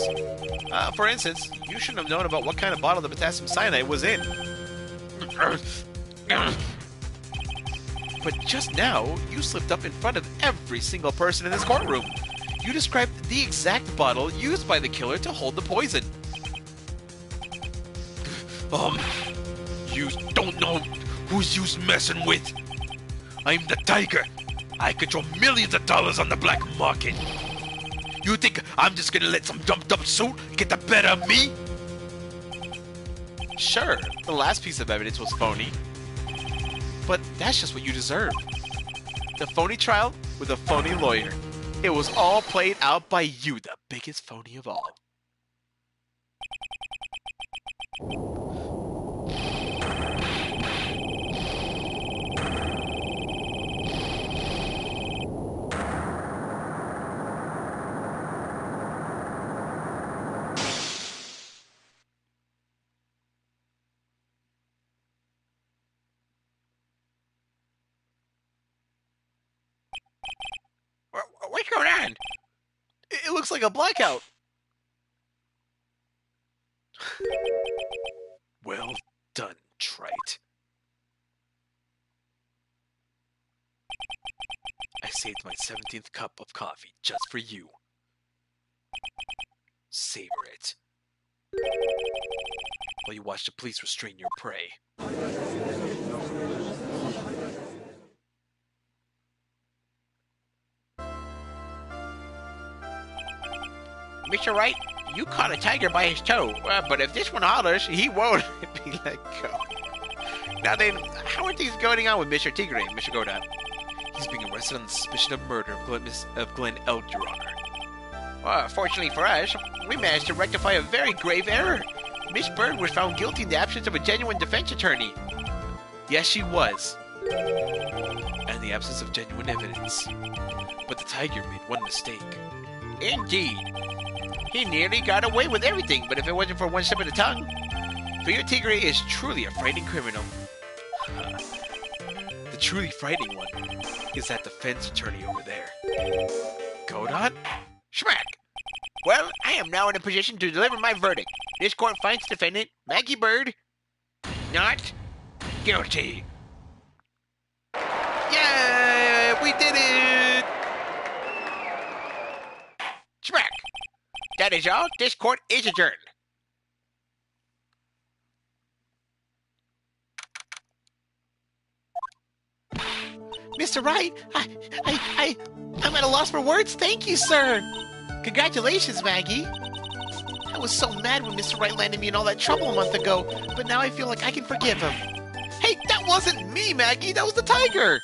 For instance, you shouldn't have known about what kind of bottle the potassium cyanide was in. But just now, you slipped up in front of every single person in this courtroom. You described the exact bottle used by the killer to hold the poison. You don't know who's you's messing with. I'm the tiger. I control millions of dollars on the black market. You think I'm just gonna let some dumped-up suit get the better of me? Sure, the last piece of evidence was phony. But that's just what you deserve. The phony trial with a phony lawyer. It was all played out by you, the biggest phony of all. What's going on? It looks like a blackout. Well done, Trite. I saved my 17th cup of coffee just for you. Savor it. While you watch the police restrain your prey. Mr. Wright, you caught a tiger by his toe, but if this one hollers, he won't be let go. Now then, how are things going on with Mr. Tigre, Mr. Godot? He's being arrested on suspicion of murder of Glenn Elk, Your Honor. Fortunately for us, we managed to rectify a very grave error. Miss Bird was found guilty in the absence of a genuine defense attorney. Yes, she was. And the absence of genuine evidence. But the tiger made one mistake. Indeed. He nearly got away with everything, but if it wasn't for one slip of the tongue, Fio Tigre is truly a frightening criminal. The truly frightening one is that defense attorney over there. Godot? Smack! Well, I am now in a position to deliver my verdict. This court finds defendant, Maggie Bird, not guilty. Yeah, we did it! Smack! That is all. This court is adjourned. Mr. Wright, I'm at a loss for words. Thank you, sir. Congratulations, Maggie. I was so mad when Mr. Wright landed me in all that trouble a month ago, but now I feel like I can forgive him. Hey, that wasn't me, Maggie. That was the tiger.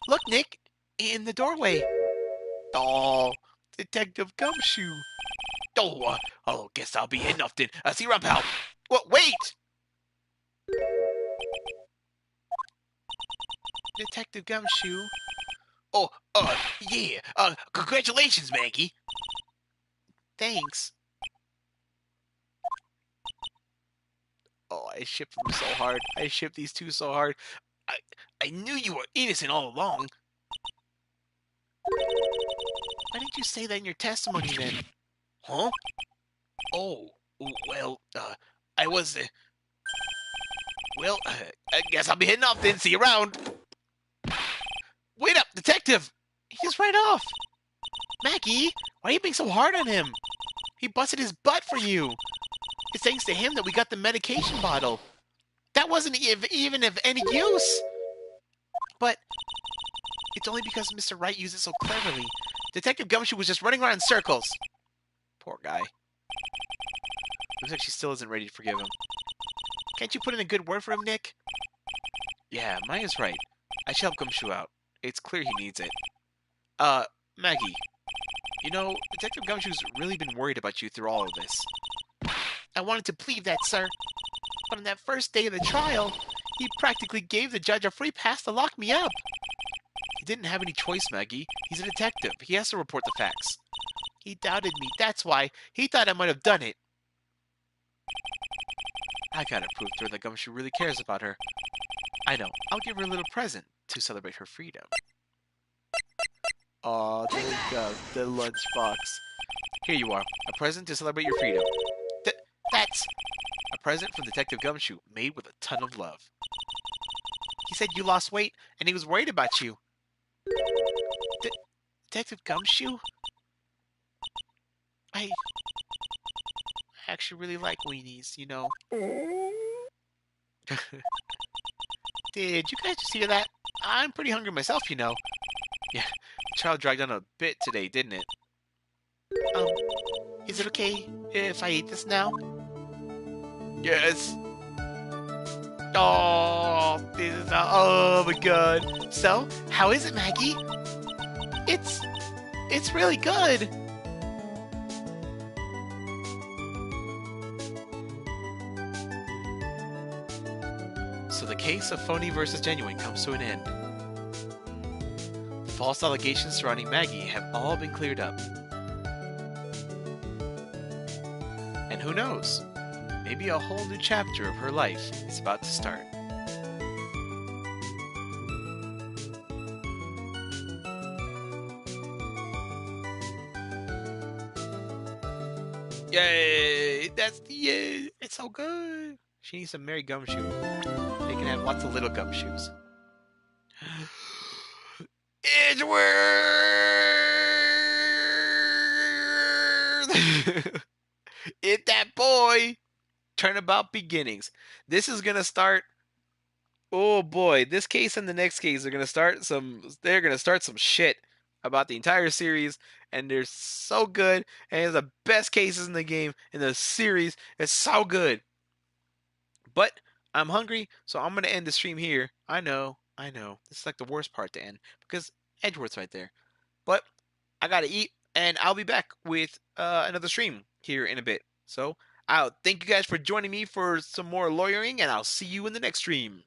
Look, Nick, in the doorway. Oh, Detective Gumshoe. Oh, guess I'll be heading off then. See you around, pal. What? Wait! Detective Gumshoe. Oh, yeah. Congratulations, Maggie. Thanks. Oh, I shipped them so hard. I shipped these two so hard. I knew you were innocent all along. Why didn't you say that in your testimony then? Huh? Oh, well, I was, well, I guess I'll be heading off then. See you around. Wait up, detective! He's right off. Maggie, why are you being so hard on him? He busted his butt for you. It's thanks to him that we got the medication bottle. That wasn't even of any use. But it's only because Mr. Wright used it so cleverly. Detective Gumshoe was just running around in circles. Poor guy. Looks like she still isn't ready to forgive him. Can't you put in a good word for him, Nick? Yeah, Maya's right. I should help Gumshoe out. It's clear he needs it. Maggie. You know, Detective Gumshoe's really been worried about you through all of this. I wanted to believe that, sir. But on that first day of the trial, he practically gave the judge a free pass to lock me up. He didn't have any choice, Maggie. He's a detective. He has to report the facts. He doubted me. That's why. He thought I might have done it. I gotta prove to her that Gumshoe really cares about her. I know. I'll give her a little present to celebrate her freedom. Aw, there you go. The lunchbox. Here you are. A present to celebrate your freedom. That's a present from Detective Gumshoe, made with a ton of love. He said you lost weight, and he was worried about you. Detective Gumshoe? I actually really like weenies, you know. Did you guys just hear that? I'm pretty hungry myself, you know. Yeah, the trial dragged on a bit today, didn't it? Um, is it okay if I eat this now? Yes. Oh, this is oh my god. So, how is it, Maggie? It's it's really good. So the case of phony versus genuine comes to an end. The false allegations surrounding Maggie have all been cleared up. And who knows? Maybe a whole new chapter of her life is about to start. Yay! That's the end! It's so good! She needs some Mary Gumshoe. They can have lots of little gumshoes. Edgeworth! It that boy! Turnabout beginnings. This is gonna start. Oh boy, this case and the next case are gonna start some. They're gonna start some shit about the entire series, and they're so good. And it's the best cases in the game in the series. It's so good. But I'm hungry, so I'm gonna end the stream here. I know. This is like the worst part to end because Edgeworth's right there. But I gotta eat, and I'll be back with another stream here in a bit. So I'll thank you guys for joining me for some more lawyering, and I'll see you in the next stream.